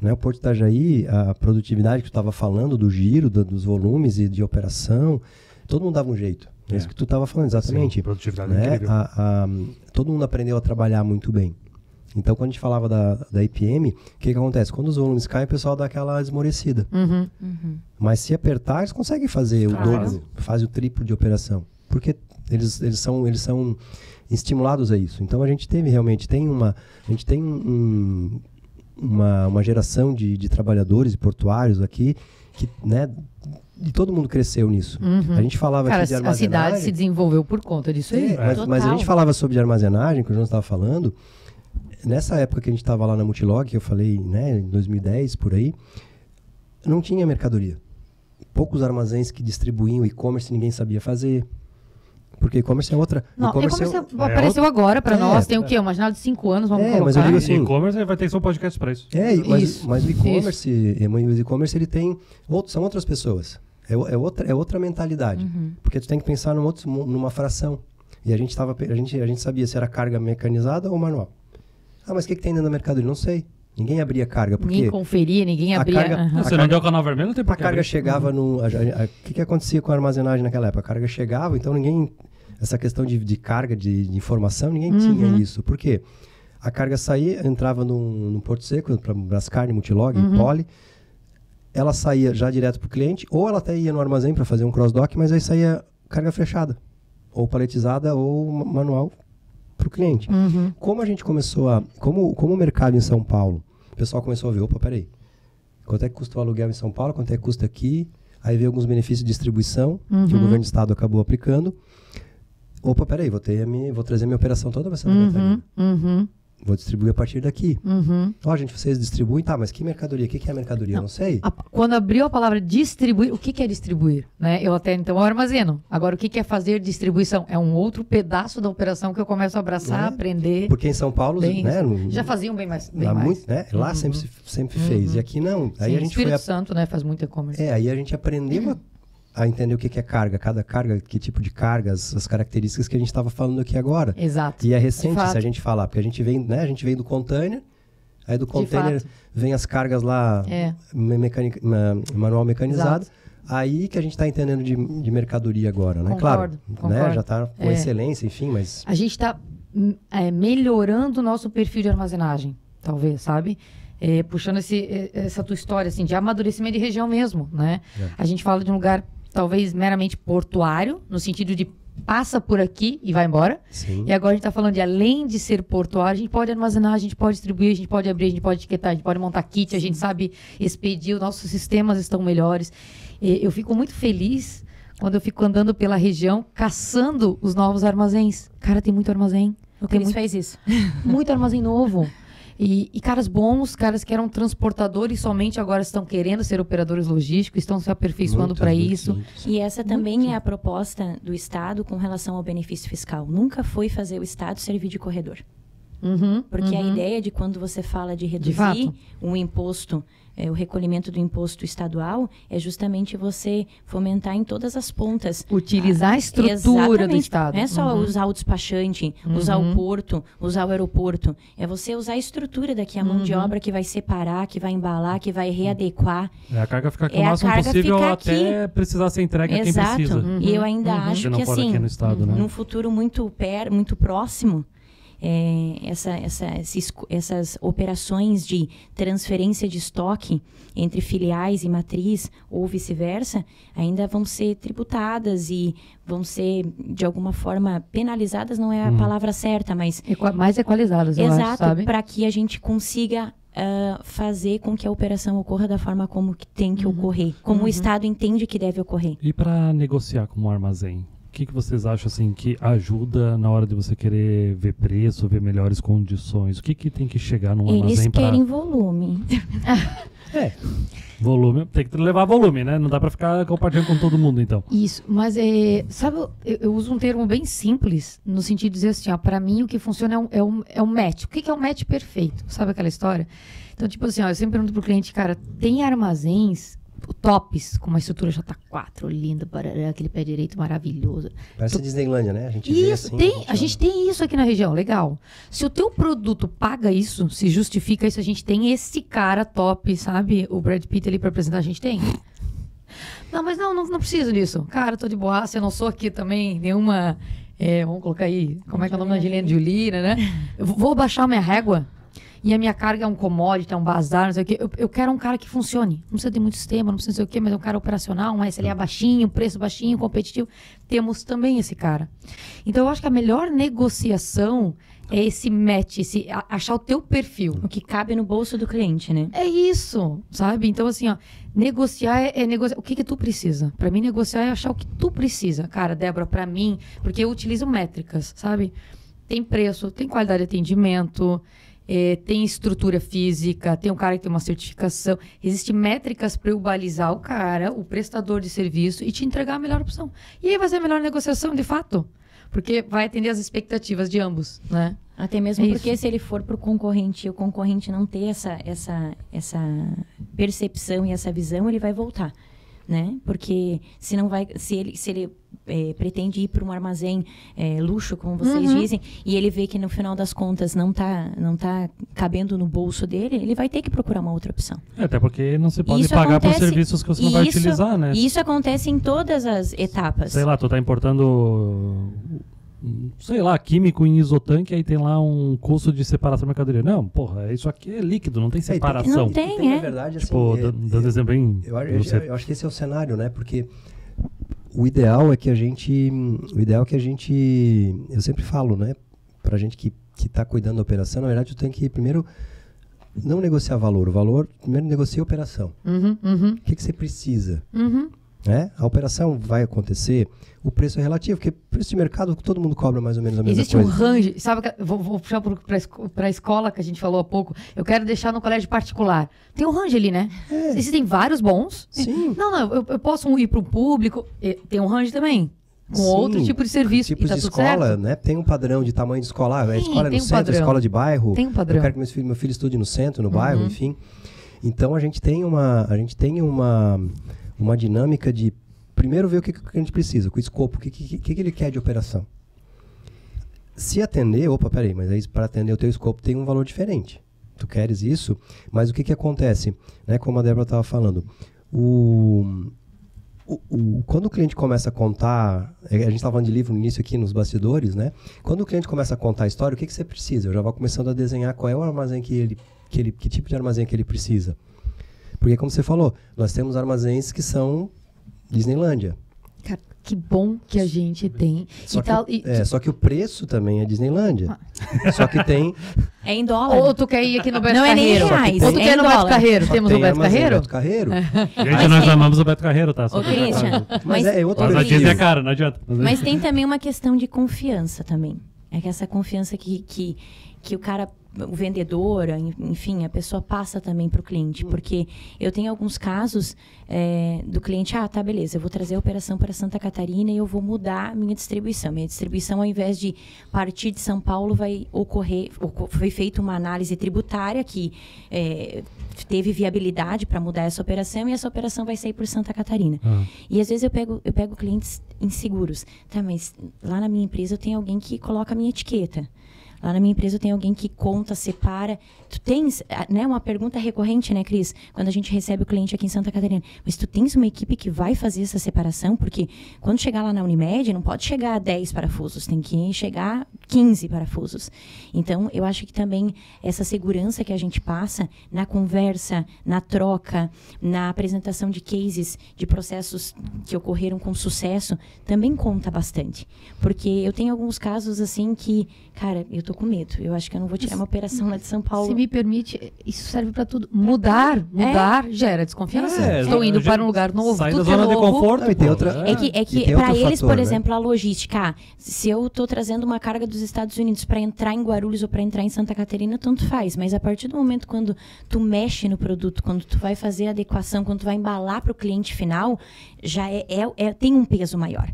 S3: Né? O Porto Itajaí, a produtividade que tu estava falando, do giro, dos volumes e de operação, todo mundo dava um jeito. É isso que tu estava falando, exatamente.
S4: Sim, produtividade incrível.
S3: Todo mundo aprendeu a trabalhar muito bem. Então, quando a gente falava da IPM, o que acontece? Quando os volumes caem, o pessoal dá aquela esmorecida. Mas se apertar, eles conseguem fazer o dobro, fazem o triplo de operação. Porque eles são estimulados a isso. Então, a gente tem uma geração de trabalhadores e portuários aqui que, né, e todo mundo cresceu nisso. A gente falava aqui de armazenagem.
S1: A cidade se desenvolveu por conta disso aí.
S3: Mas a gente falava sobre armazenagem, que o João estava falando. Nessa época que a gente estava lá na Multilog, que eu falei, né, em 2010, por aí, não tinha mercadoria. Poucos armazéns que distribuíam e-commerce, ninguém sabia fazer. Porque e-commerce é outra...
S1: E-commerce apareceu agora para nós, tem o quê? Uma janela de 5 anos, vamos colocar.
S3: Mas eu digo assim...
S4: E-commerce vai ter seu podcast para isso.
S3: Mas o e-commerce, ele tem... são outras pessoas. É outra mentalidade. Porque tu tem que pensar numa fração. E a gente sabia se era carga mecanizada ou manual. Ah, mas o que tem dentro da mercadoria? Não sei. Ninguém abria carga. Porque
S1: ninguém conferia, ninguém abria.
S4: Você não deu canal vermelho, não tem
S3: a carga chegava no... O que acontecia com a armazenagem naquela época? A carga chegava, então ninguém... Essa questão de carga, de informação, ninguém tinha isso. Por quê? A carga saía, entrava num porto seco, para Brascarne, Multilog, Poly. Ela saía já direto para o cliente, ou ela até ia no armazém para fazer um cross-dock, mas aí saía carga fechada. Ou paletizada, ou manual para o cliente. Como a gente começou a... Como o mercado em São Paulo, o pessoal começou a ver, opa, peraí, quanto é que custa o aluguel em São Paulo, quanto é que custa aqui, aí veio alguns benefícios de distribuição, que o governo do estado acabou aplicando. Opa, peraí, vou trazer minha operação toda para Santa Catarina. Vou distribuir a partir daqui. Ó, gente, vocês distribuem, tá, mas que mercadoria? O que é mercadoria? Eu não sei.
S1: Quando abriu a palavra distribuir, o que é distribuir? Né? Eu até então armazeno. Agora, o que é fazer distribuição? É um outro pedaço da operação que eu começo a abraçar, aprender.
S3: Porque em São Paulo, né?
S1: Já faziam bem mais.
S3: Muito, né? Lá sempre fez. E aqui não. Aí a gente
S1: Espírito Santo, né? Faz muito e-commerce.
S3: Aí a gente aprendeu a entender o que é carga, cada carga, que tipo de carga, as características que a gente estava falando aqui agora.
S1: Exato.
S3: E é recente se a gente falar, porque a gente vem do container, aí do container vem as cargas lá, manual mecanizado, aí que a gente está entendendo de mercadoria agora, né?
S1: Concordo.
S3: Né? Já está com excelência, enfim, mas...
S1: A gente está melhorando o nosso perfil de armazenagem, talvez, sabe? Puxando essa tua história, assim, de amadurecimento de região mesmo, né? A gente fala de um lugar talvez meramente portuário, no sentido de passa por aqui e vai embora.
S3: Sim.
S1: E agora a gente está falando de, além de ser portuário, a gente pode armazenar, a gente pode distribuir, a gente pode abrir, a gente pode etiquetar, a gente pode montar kit, a gente sabe expedir, os nossos sistemas estão melhores. Eu fico muito feliz quando eu fico andando pela região, caçando os novos armazéns. Cara, tem muito armazém.
S2: O Cris fez isso.
S1: Muito armazém novo. E caras bons, caras que eram transportadores somente agora estão querendo ser operadores logísticos, estão se aperfeiçoando para isso.
S2: E essa também é a proposta do Estado com relação ao benefício fiscal. Nunca foi fazer o Estado servir de corredor. Porque a ideia de quando você fala de reduzir um imposto, o recolhimento do imposto estadual, é justamente você fomentar em todas as pontas.
S1: Utilizar a estrutura do Estado.
S2: Não é só usar o despachante, usar o porto, usar o aeroporto. É você usar a estrutura daqui, a mão de obra que vai separar, que vai embalar, que vai readequar.
S4: A carga fica aqui o máximo possível até precisar ser entregue a quem precisa.
S2: E eu ainda acho que, assim,
S4: no estado, né?
S2: num futuro muito próximo, essas operações de transferência de estoque entre filiais e matriz ou vice-versa ainda vão ser tributadas e vão ser, de alguma forma, penalizadas, não é a palavra certa, mas...
S1: mais equalizadas, eu acho, sabe?
S2: Para que a gente consiga fazer com que a operação ocorra da forma como que tem que ocorrer, como o Estado entende que deve ocorrer.
S4: E para negociar com um armazém? O que vocês acham assim, que ajuda na hora de você querer ver preço, ver melhores condições? O que tem que chegar num armazém
S2: Eles querem volume.
S4: Volume, tem que levar volume, né? Não dá para ficar compartilhando com todo mundo, então.
S1: Isso, mas sabe, eu uso um termo bem simples, no sentido de dizer assim, para mim o que funciona é um match. O que é um match perfeito? Sabe aquela história? Então, tipo assim, eu sempre pergunto pro cliente, cara, tem armazéns tops, com uma estrutura J4, linda, aquele pé direito maravilhoso.
S3: Parece Disneylândia, né? A gente
S1: isso,
S3: vê assim,
S1: a gente tem isso aqui na região, legal. Se o teu produto paga isso, se justifica isso, a gente tem esse cara top, sabe? O Brad Pitt ali pra apresentar, a gente tem. Não, mas não preciso disso. Cara, tô de boaça, eu não sou aqui também nenhuma... vamos colocar aí, como é que é o nome da Angelina Jolie, né? Eu vou baixar minha régua. E a minha carga é um commodity, é um bazar, não sei o quê. Eu quero um cara que funcione. Não precisa ter muito sistema, não precisa sei o quê, mas é um cara operacional, um SLA baixinho, preço baixinho, competitivo. Temos também esse cara. Então, eu acho que a melhor negociação é esse match, achar o teu perfil.
S2: O que cabe no bolso do cliente, né?
S1: É isso, sabe? Então, assim, negociar é negociar. O que tu precisa? Pra mim, negociar é achar o que tu precisa. Cara, Débora, pra mim, porque eu utilizo métricas, sabe? Tem preço, tem qualidade de atendimento... tem estrutura física, tem um cara que tem uma certificação. Existem métricas para eu balizar o cara, o prestador de serviço, e te entregar a melhor opção. E aí vai ser a melhor negociação, de fato. Porque vai atender as expectativas de ambos, né?
S2: Até mesmo porque se ele for para o concorrente e o concorrente não ter essa percepção e essa visão, ele vai voltar. né? Porque se ele pretende ir para um armazém luxo, como vocês dizem, e ele vê que no final das contas não tá cabendo no bolso dele, ele vai ter que procurar uma outra opção.
S4: Até porque não se pode pagar por serviços que você não vai utilizar, né?
S2: E isso acontece em todas as etapas.
S4: Sei lá, tu tá importando, sei lá, químico em isotanque, aí tem lá um custo de separação da mercadoria. Não, porra, isso aqui é líquido, não tem separação.
S2: Não tem,
S3: na verdade, assim,
S4: tipo, dando exemplo bem...
S3: Eu acho que esse é o cenário, né? Porque o ideal é que a gente... Eu sempre falo, né? Pra gente que tá cuidando da operação, na verdade, tu tem que primeiro não negociar valor. O valor, primeiro negocia a operação. O que você precisa? Né? A operação vai acontecer, o preço é relativo, porque preço de mercado todo mundo cobra mais ou menos a mesma coisa.
S1: Existe um range, sabe? Vou puxar para a escola que a gente falou há pouco. Eu quero deixar no colégio particular. Tem um range ali, né? Existem vários bons.
S3: Sim.
S1: Não, eu posso ir para o público. Tem um range também. Com outro tipo de serviço.
S3: Tipos
S1: tá
S3: de
S1: tudo
S3: escola,
S1: certo?
S3: né? Tem um padrão de tamanho de escola. A escola é no centro,
S1: padrão.
S3: escola de bairro.
S1: Tem um padrão.
S3: Eu quero que meu filho estude no centro, no bairro, enfim. Então a gente tem uma dinâmica de primeiro ver o que a gente precisa, com o escopo, o que ele quer de operação. Se atender, mas aí para atender o teu escopo tem um valor diferente. Tu queres isso, mas o que acontece? Né, como a Débora estava falando, quando o cliente começa a contar, a gente estava falando de livro no início aqui nos bastidores, né? Quando o cliente começa a contar a história, o que você precisa? Eu já vou começando a desenhar qual é o armazém que tipo de armazém que ele precisa. Porque como você falou, nós temos armazéns que são Disneylândia.
S1: Cara, que bom que a gente tem.
S3: Só que o preço também é Disneylândia. Só que tem...
S2: É em dólar.
S1: Ou tu quer ir aqui no Beto
S2: Não
S1: Carreiro.
S2: É nem reais,
S1: ou tu quer ir no Beto Carreiro. Temos o Beto Carreiro?
S3: Beto Carreiro.
S4: Gente, nós amamos o Beto Carreiro, tá?
S2: Ô, Christian,
S3: mas é outro
S4: a
S3: perfil.
S4: diesel é cara, não adianta.
S2: Mas tem também uma questão de confiança também. É que essa confiança que o cara... o vendedor, enfim, a pessoa passa também para o cliente, porque eu tenho alguns casos do cliente, tá, beleza, eu vou trazer a operação para Santa Catarina e eu vou mudar a minha distribuição. Minha distribuição, ao invés de partir de São Paulo, foi feita uma análise tributária que teve viabilidade para mudar essa operação e essa operação vai sair por Santa Catarina. E às vezes eu pego clientes inseguros. Tá, mas lá na minha empresa eu tenho alguém que coloca a minha etiqueta. Lá na minha empresa tem alguém que conta, separa. Tu tens, né, uma pergunta recorrente, né, Cris? Quando a gente recebe o cliente aqui em Santa Catarina. Mas tu tens uma equipe que vai fazer essa separação? Porque quando chegar lá na Unimed, não pode chegar a 10 parafusos, tem que chegar a 15 parafusos. Então, eu acho que também essa segurança que a gente passa na conversa, na troca, na apresentação de cases, de processos que ocorreram com sucesso, também conta bastante. Porque eu tenho alguns casos, assim, que, cara, eu tô com medo. Eu acho que eu não vou tirar uma operação lá de São Paulo.
S1: Se me permite, isso serve para tudo. Mudar gera desconfiança. Estou indo para um lugar novo,
S4: sai
S1: tudo
S4: da zona
S1: novo.
S4: de conforto.
S3: E tem outra,
S2: É que para eles, por exemplo, a logística, se eu estou trazendo uma carga dos Estados Unidos para entrar em Guarulhos ou para entrar em Santa Catarina, tanto faz. Mas a partir do momento quando tu mexe no produto, quando tu vai fazer a adequação, quando tu vai embalar para o cliente final, já tem um peso maior.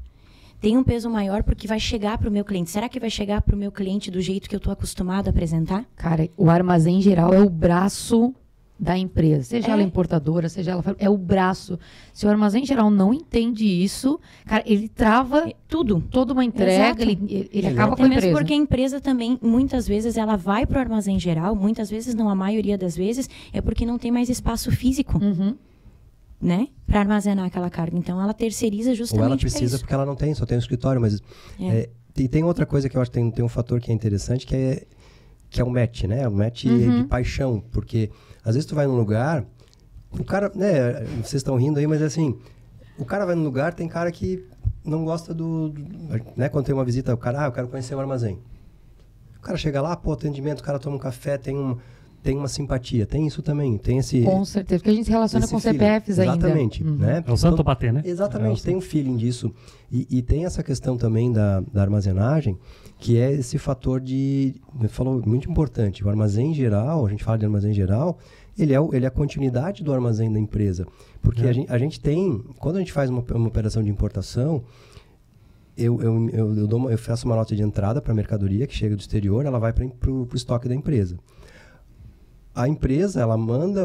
S2: Tem um peso maior porque vai chegar para o meu cliente. Será que vai chegar para o meu cliente do jeito que eu estou acostumado a apresentar?
S1: Cara, o armazém geral é o braço da empresa. Seja ela importadora, seja ela... É o braço. Se o armazém geral não entende isso, cara, ele trava
S2: tudo.
S1: Toda uma entrega, ele acaba com a empresa.
S2: Mesmo porque a empresa também, muitas vezes, ela vai para o armazém geral, muitas vezes, não a maioria das vezes, é porque não tem mais espaço físico. Né? Para armazenar aquela carga. Então, ela terceiriza justamente.
S3: Ou ela precisa porque ela não tem, só tem um escritório. Mas tem outra coisa que eu acho que tem um fator que é interessante, que é o match, né? O match de paixão. Porque, às vezes, tu vai num lugar, o cara, né? Vocês estão rindo aí, mas assim, o cara vai num lugar, tem cara que não gosta né? Quando tem uma visita, o cara, eu quero conhecer o armazém. O cara chega lá, atendimento, o cara toma um café, tem uma simpatia, tem isso também, tem esse...
S1: Com certeza, porque a gente se relaciona com CPFs ainda.
S3: Exatamente, né?
S4: É o santo bater, né?
S3: Exatamente, tem um feeling disso. E tem essa questão também da armazenagem, que é esse fator falou muito importante. O armazém geral, a gente fala de armazém geral, ele é a continuidade do armazém da empresa. Porque a gente tem, quando a gente faz uma operação de importação, eu faço uma nota de entrada para a mercadoria que chega do exterior, ela vai para o estoque da empresa. a empresa, ela manda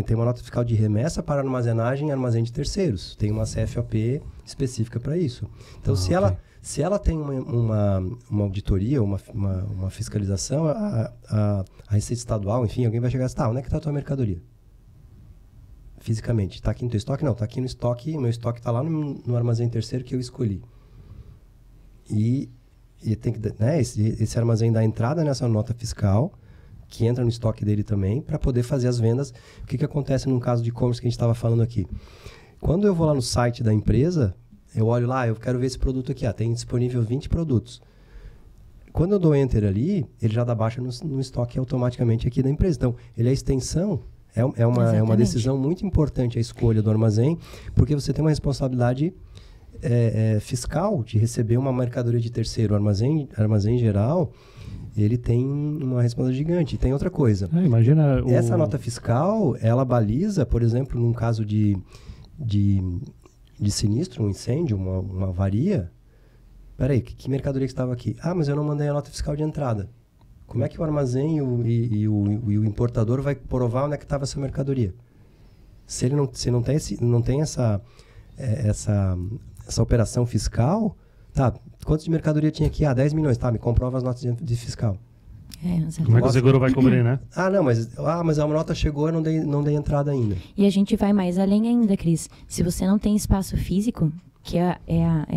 S3: tem uma nota fiscal de remessa para armazenagem e armazém de terceiros. Tem uma CFOP específica para isso. Então, se ela tem uma auditoria, uma fiscalização, a Receita Estadual, enfim, alguém vai chegar e dizer, onde é que está a tua mercadoria? Fisicamente. Está aqui no teu estoque? Não, está aqui no estoque. O meu estoque está lá no armazém terceiro que eu escolhi. E tem que, né, esse armazém dá entrada nessa nota fiscal, que entra no estoque dele também, para poder fazer as vendas. O que acontece no caso de e-commerce que a gente estava falando aqui? Quando eu vou lá no site da empresa, eu olho lá, eu quero ver esse produto aqui. Tem disponível 20 produtos. Quando eu dou Enter ali, ele já dá baixa no estoque automaticamente aqui da empresa. Então, ele é a extensão. É uma decisão muito importante a escolha do armazém, porque você tem uma responsabilidade fiscal de receber uma mercadoria de terceiro. O armazém geral, ele tem uma responsabilidade gigante. E tem outra coisa.
S4: Imagina
S3: essa nota fiscal, ela baliza, por exemplo, num caso de sinistro, um incêndio, uma avaria. Peraí, que mercadoria que estava aqui? Mas eu não mandei a nota fiscal de entrada. Como é que o armazém e o importador vai provar onde é que estava essa mercadoria? Se não tem essa operação fiscal, quanto de mercadoria tinha aqui? 10 milhões, me comprova as notas de fiscal.
S4: Como é que o seguro vai cobrir, né?
S3: Mas a nota chegou e não dei entrada ainda.
S2: E a gente vai mais além ainda, Cris. Se você não tem espaço físico, que é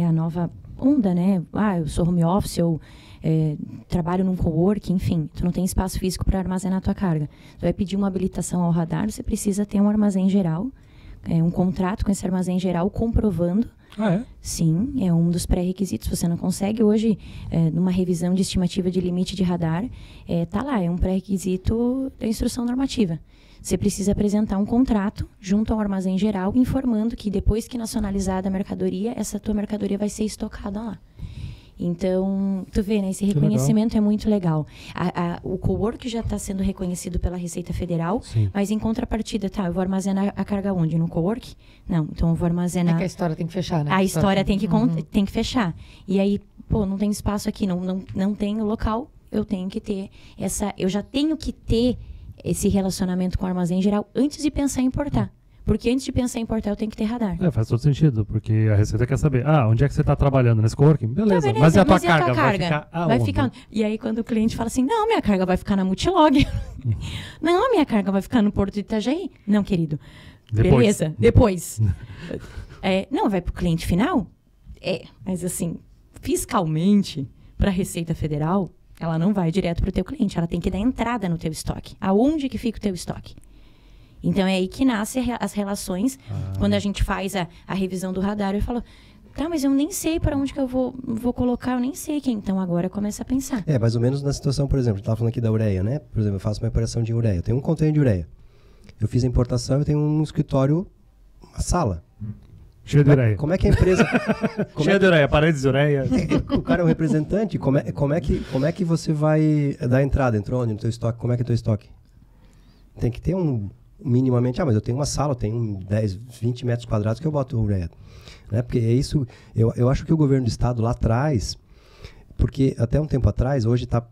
S2: a nova onda, né? Eu sou home office, eu trabalho num coworking, enfim. Tu não tem espaço físico para armazenar a tua carga. Tu vai pedir uma habilitação ao radar, você precisa ter um armazém geral, um contrato com esse armazém geral comprovando. Sim, é um dos pré-requisitos. Você não consegue hoje, numa revisão de estimativa de limite de radar, tá lá, é um pré-requisito da instrução normativa. Você precisa apresentar um contrato junto ao armazém geral, informando que depois que nacionalizada a mercadoria, essa tua mercadoria vai ser estocada lá. Então, tu vê, né? Esse reconhecimento é muito legal. O cowork já está sendo reconhecido pela Receita Federal,
S4: sim,
S2: mas em contrapartida, eu vou armazenar a carga onde? No cowork? Não, então eu vou armazenar...
S1: que a história tem que fechar, né?
S2: A história tem que fechar. E aí, não tem espaço aqui, não tem o local, eu tenho que ter eu já tenho que ter esse relacionamento com o armazém geral antes de pensar em importar. Porque antes de pensar em importar, eu tenho que ter radar.
S4: Faz todo sentido, porque a Receita quer saber, onde é que você está trabalhando? Nesse coworking? Beleza, mas e a tua carga? Vai ficar aonde?
S2: E aí, quando o cliente fala assim, não, minha carga vai ficar na Multilog. Não, minha carga vai ficar no Porto de Itajaí. Não, querido. Beleza, depois. Não, vai para o cliente final? Mas assim, fiscalmente, para a Receita Federal, ela não vai direto para o teu cliente. Ela tem que dar entrada no teu estoque. Aonde que fica o teu estoque? Então, é aí que nascem as relações. Quando a gente faz a revisão do radar, eu falo, mas eu nem sei para onde que eu vou colocar, eu nem sei quem. Então, agora começa a pensar.
S3: Mais ou menos na situação, por exemplo, a gente estava falando aqui da ureia, né? Por exemplo, eu faço uma operação de ureia. Eu tenho um container de ureia. Eu fiz a importação, eu tenho um escritório, uma sala.
S4: Cheio de ureia.
S3: Como é que a empresa...
S4: Cheio de ureia, paredes de ureia.
S3: O cara é um representante. Como é que você vai dar entrada? Entrou onde? No teu estoque? Como é que é o teu estoque? Tem que ter minimamente, mas eu tenho uma sala, eu tenho 10, 20 metros quadrados que eu boto ureia. Né? Porque é isso, eu acho que o governo do estado lá atrás, porque até um tempo atrás, hoje está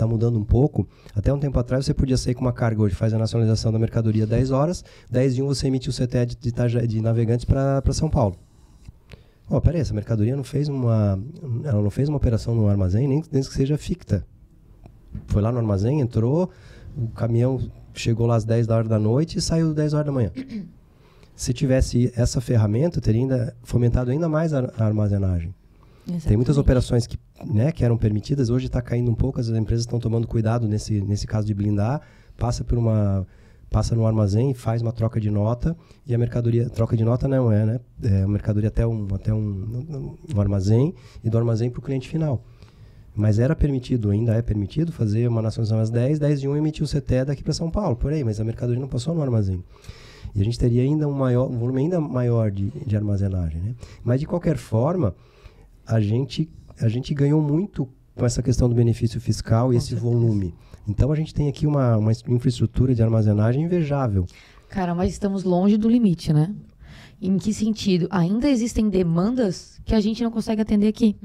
S3: mudando um pouco, até um tempo atrás você podia sair com uma carga, hoje faz a nacionalização da mercadoria 10 horas, 10 de 1 você emitiu o CTE de Navegantes para São Paulo. Peraí, essa mercadoria ela não fez uma operação no armazém, nem que seja ficta. Foi lá no armazém, entrou, o caminhão chegou lá às 10 da hora da noite e saiu às 10 horas da manhã. Se tivesse essa ferramenta, teria fomentado ainda mais a armazenagem. Exatamente. Tem muitas operações que eram permitidas, hoje está caindo um pouco, as empresas estão tomando cuidado nesse caso de blindar, passa no armazém, faz uma troca de nota, e a mercadoria, troca de nota não é, né? É a mercadoria até um armazém, e do armazém para o cliente final. Mas ainda é permitido fazer uma nacionalização às 10 de 1 emitir o CTE daqui para São Paulo, por aí, mas a mercadoria não passou no armazém. E a gente teria ainda um volume ainda maior de armazenagem, né? Mas, de qualquer forma, a gente ganhou muito com essa questão do benefício fiscal e esse volume. Então, a gente tem aqui uma infraestrutura de armazenagem invejável.
S1: Cara, mas estamos longe do limite, né? Em que sentido? Ainda existem demandas que a gente não consegue atender aqui.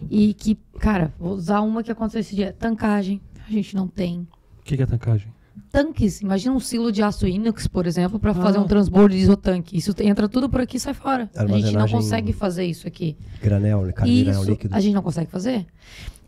S1: E que, cara, vou usar uma que aconteceu esse dia. Tancagem, a gente não tem.
S4: O que é tancagem?
S1: tanques. Imagina um silo de aço inox, por exemplo, para fazer um transbordo de isotanque. Isso entra tudo por aqui e sai fora. A gente não consegue fazer isso aqui.
S3: Granel, né? Granel líquido.
S1: A gente não consegue fazer.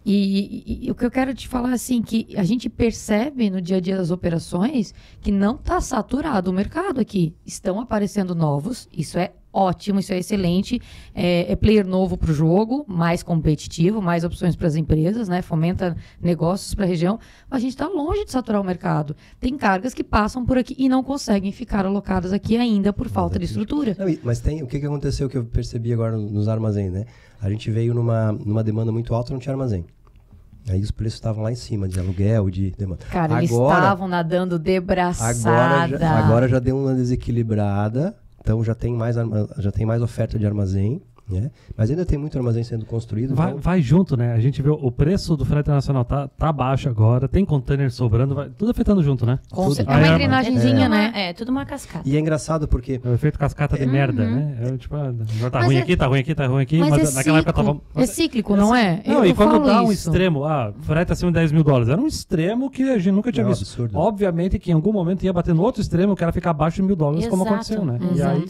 S1: E o que eu quero te falar, assim, que a gente percebe no dia a dia das operações que não está saturado o mercado aqui. Estão aparecendo novos, isso é ótimo, isso é excelente. É player novo para o jogo, mais competitivo, mais opções para as empresas, né? Fomenta negócios para a região. Mas a gente está longe de saturar o mercado. Tem cargas que passam por aqui e não conseguem ficar alocadas aqui ainda por falta de estrutura.
S3: Não, mas o que aconteceu que eu percebi agora nos armazéns, né? A gente veio numa demanda muito alta e não tinha armazém. Aí os preços estavam lá em cima, de aluguel, de demanda.
S1: Cara, eles estavam nadando de braçada.
S3: Agora já deu uma desequilibrada, então já tem mais oferta de armazém, né? Mas ainda tem muito armazém sendo construído.
S4: Vai junto, né? A gente vê o preço do frete internacional tá baixo agora, tem container sobrando, tudo afetando junto, né?
S1: É uma engrenagemzinha, né?
S2: É, tudo uma cascata.
S3: E é engraçado porque...
S4: É o efeito cascata de merda, né? Tipo, tá ruim aqui, tá ruim aqui, mas naquela época tava...
S1: É cíclico, não é?
S4: Não, e quando dá um extremo, frete acima de 10 mil dólares, era um extremo que a gente nunca tinha visto.
S3: Absurdo.
S4: Obviamente que em algum momento ia bater no outro extremo, que era ficar abaixo de 1.000 dólares, como aconteceu, né?
S1: E aí...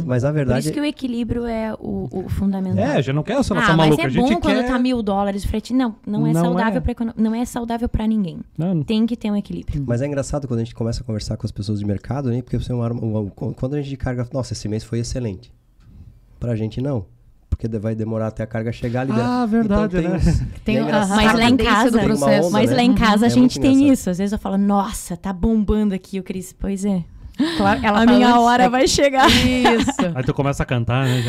S3: Mas a verdade...
S2: Por isso que o equilíbrio é o fundamental.
S4: A gente não quer a solução maluca.
S2: Mas é bom quando tá $1.000 frete. Não é saudável pra economia. Não é saudável pra ninguém.
S4: Não.
S2: Tem que ter um equilíbrio.
S3: Mas é engraçado quando a gente começa a conversar com as pessoas de mercado, né? Porque você quando a gente carga, nossa, esse mês foi excelente. Pra gente não. Porque vai demorar até a carga chegar ali.
S4: Verdade,
S3: então,
S4: né?
S2: Mas lá em casa, lá em casa a gente tem isso. Às vezes eu falo, nossa, tá bombando aqui o Cris. Pois é.
S1: Claro,
S2: a minha hora vai chegar.
S1: Isso.
S4: Aí tu começa a cantar, né?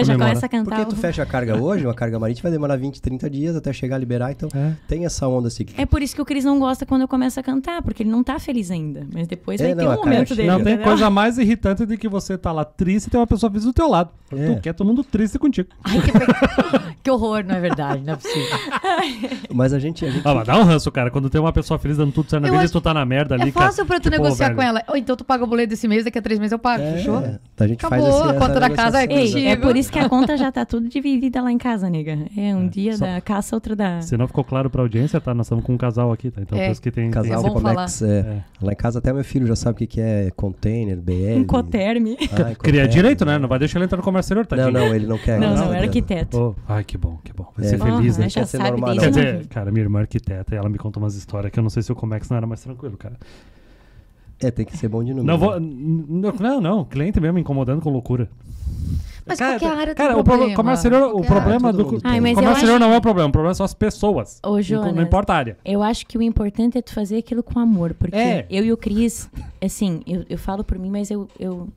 S2: Já começa a cantar.
S3: Porque tu fecha a carga hoje, uma carga marítima vai demorar 20, 30 dias até chegar a liberar, então tem essa onda cíclica.
S2: É por isso que o Cris não gosta quando eu começo a cantar, porque ele não tá feliz ainda. Mas depois vai ter um momento dele.
S4: Não tem coisa mais irritante do que você tá lá triste e tem uma pessoa feliz do teu lado. Tu quer todo mundo triste contigo.
S1: Ai, que horror, não é verdade, não é possível.
S3: Mas a gente...
S4: mas dá um ranço, cara, quando tem uma pessoa feliz dando tudo certo na vida e tu tá na merda ali.
S1: É fácil pra tu negociar com ela. Ou então tu paga o boleto desse mês, daqui a 3 meses eu pago, fechou?
S3: A gente
S1: acabou,
S3: faz
S1: a conta da casa é contigo.
S2: É por isso que a conta já tá tudo dividida lá em casa, nega. É um dia da caça, outro da...
S4: Se não ficou claro pra audiência, tá? Nós estamos com um casal aqui, tá? Então por isso que tem...
S3: Casal Comex, lá em casa até meu filho já sabe o que é container, BL.
S2: Incoterm.
S4: Cria direito, né? Não vai deixar ele entrar no comércio exterior, tá?
S3: Não, ele não quer.
S2: Não, era arquiteto.
S4: Ai, que bom. Vai ser feliz, né?
S2: Já sabe
S3: normal,
S2: desde
S4: Quer dizer, cara, minha irmã é arquiteta e ela me contou umas histórias que eu não sei se o Comex não era mais tranquilo, cara.
S3: Tem que ser bom de número.
S4: Não, cliente mesmo incomodando com loucura.
S1: Mas qualquer área tem
S4: o comércio exterior, o problema do comércio exterior não é o problema são as pessoas.
S2: Ô, Jonas,
S4: não importa a área.
S2: Eu acho que o importante é tu fazer aquilo com amor, porque eu e o Cris, assim, eu falo por mim, mas eu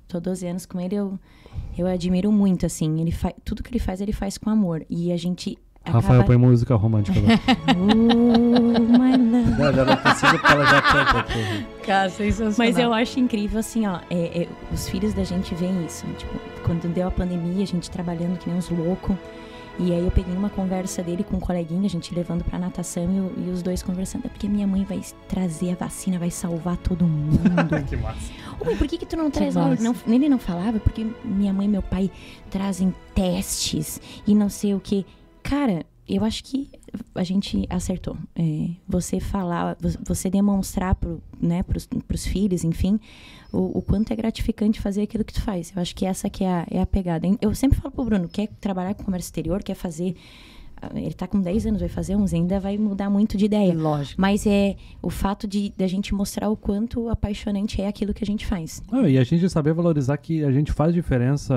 S2: tô 12 anos com ele, eu admiro muito, assim, tudo que ele faz com amor, e a gente...
S4: Rafael, põe música romântica agora.
S2: My love.
S3: Não, já não precisa porque ela já canta aqui.
S1: Cara, sensacional.
S2: Mas eu acho incrível, assim, os filhos da gente veem isso. Tipo, quando deu a pandemia, a gente trabalhando que nem uns loucos. E aí eu peguei uma conversa dele com um coleguinha, a gente levando pra natação e os dois conversando. É porque minha mãe vai trazer a vacina, vai salvar todo mundo.
S4: Que massa.
S2: Oi, por que tu não traz? Ele não falava, porque minha mãe e meu pai trazem testes e não sei o que. Cara, eu acho que a gente acertou. Você falar, você demonstrar pros filhos, enfim, o quanto é gratificante fazer aquilo que tu faz. Eu acho que essa que é a pegada. Eu sempre falo pro Bruno, quer trabalhar com comércio exterior, quer fazer... Ele tá com 10 anos, vai fazer 11, ainda vai mudar muito de ideia.
S1: Lógico.
S2: Mas é o fato da gente mostrar o quanto apaixonante é aquilo que a gente faz.
S4: E a gente saber valorizar que a gente faz diferença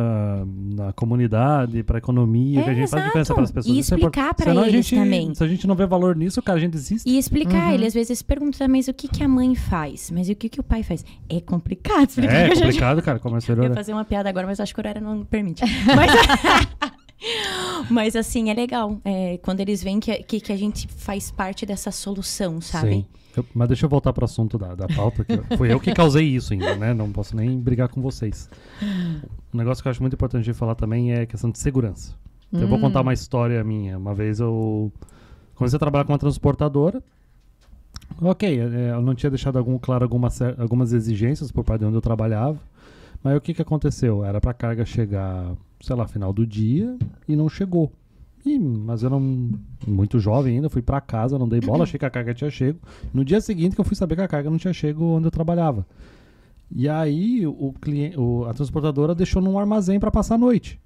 S4: na comunidade, pra economia, que a gente faz diferença para as pessoas.
S2: E explicar pra eles também.
S4: Se a gente não vê valor nisso, cara, a gente desiste.
S2: E explicar, ele às vezes pergunta, mas o que a mãe faz? Mas o que o pai faz? É complicado explicar.
S4: É complicado, cara, comércio exterior.
S2: Eu ia fazer uma piada agora, mas acho que o horário não permite. Mas assim, é legal. Quando eles veem que a gente faz parte dessa solução, sabe?
S4: Sim. Mas deixa eu voltar pro assunto da pauta. Que foi eu que causei isso ainda, né? Não posso nem brigar com vocês. Um negócio que eu acho muito importante de falar também é a questão de segurança. Então, eu vou contar uma história minha. Uma vez eu comecei a trabalhar com uma transportadora. Ok, eu não tinha deixado claro algumas exigências por parte de onde eu trabalhava. Mas o que aconteceu? Era pra carga chegar, sei lá, final do dia e não chegou. Mas eu não... Muito jovem ainda, fui pra casa, não dei bola, achei que a carga tinha chego. No dia seguinte que eu fui saber que a carga não tinha chego onde eu trabalhava. E aí a transportadora deixou num armazém pra passar a noite.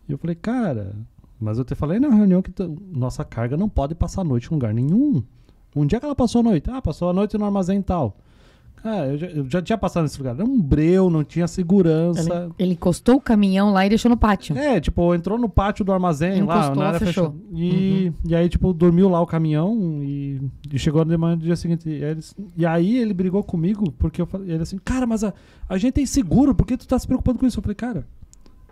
S4: E eu falei, cara... Mas eu te falei na reunião que nossa carga não pode passar a noite em lugar nenhum. Um dia que ela passou a noite. Passou a noite no armazém e tal. Eu já tinha passado nesse lugar. Era um breu, não tinha segurança.
S1: Ele encostou o caminhão lá e deixou no pátio.
S4: Tipo, entrou no pátio do armazém
S1: encostou,
S4: lá, na área
S1: fechou.
S4: E aí, tipo, dormiu lá o caminhão e chegou de manhã no dia seguinte. E aí ele brigou comigo porque eu falei, ele assim, cara, mas a gente tem seguro, por que tu tá se preocupando com isso? Eu falei, cara,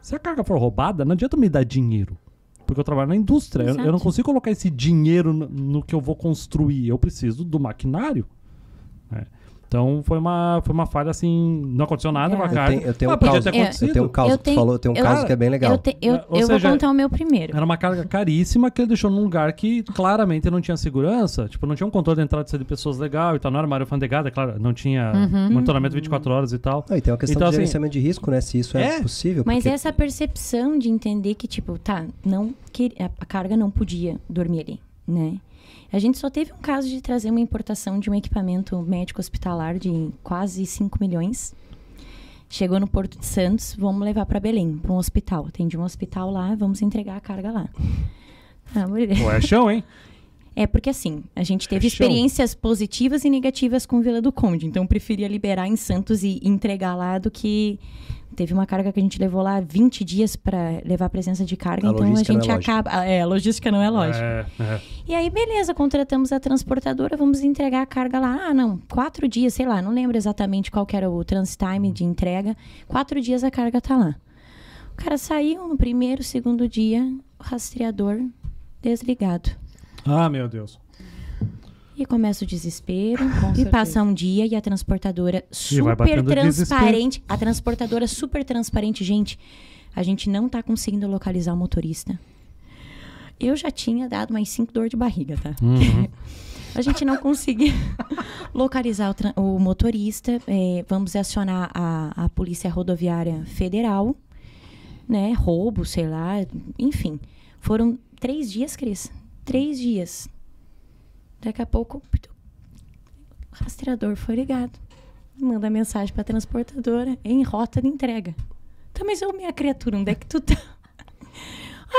S4: se a carga for roubada, não adianta me dar dinheiro. Porque eu trabalho na indústria. Eu não consigo colocar esse dinheiro no que eu vou construir. Eu preciso do maquinário. Então foi uma falha assim, não aconteceu nada com a carga.
S3: Eu tenho um caso, tu falou, tem um caso que é bem legal.
S2: Eu vou contar o meu primeiro.
S4: Era uma carga caríssima que ele deixou num lugar que claramente não tinha segurança, tipo, não tinha um controle de entrada e saída de pessoas legal e tal, não era uma área alfandegada, claro, não tinha monitoramento 24 horas e tal.
S3: E tem uma questão
S4: então,
S3: de gerenciamento de risco, né, se isso é possível.
S2: Mas essa percepção de entender que, tipo, a carga não podia dormir ali, né? A gente só teve um caso de trazer uma importação de um equipamento médico hospitalar de quase 5 milhões. Chegou no Porto de Santos, vamos levar para Belém, para um hospital. Atendi um hospital lá, vamos entregar a carga lá.
S4: Pô, é chão, hein?
S2: É porque assim, a gente teve experiências positivas e negativas com Vila do Conde. Então, eu preferia liberar em Santos e entregar lá do que... Teve uma carga que a gente levou lá 20 dias para levar a presença de carga. Então, a gente acaba... A logística não é lógica. E aí, beleza, contratamos a transportadora, vamos entregar a carga lá. 4 dias, sei lá, não lembro exatamente qual que era o transit time de entrega. 4 dias a carga tá lá. O cara saiu no primeiro, segundo dia, o rastreador desligado.
S4: Meu Deus.
S2: E começa o desespero, e passa um dia e a transportadora super transparente. A transportadora super transparente, gente. A gente não tá conseguindo localizar o motorista. Eu já tinha dado mais 5 dor de barriga, tá? A gente não conseguia localizar o motorista. Vamos acionar a Polícia Rodoviária Federal, né? Roubo, sei lá, enfim. Foram 3 dias, Cris. 3 dias. Daqui a pouco, o rastreador foi ligado. Manda mensagem para a transportadora em rota de entrega. Tá, mas minha criatura, onde é que tu tá?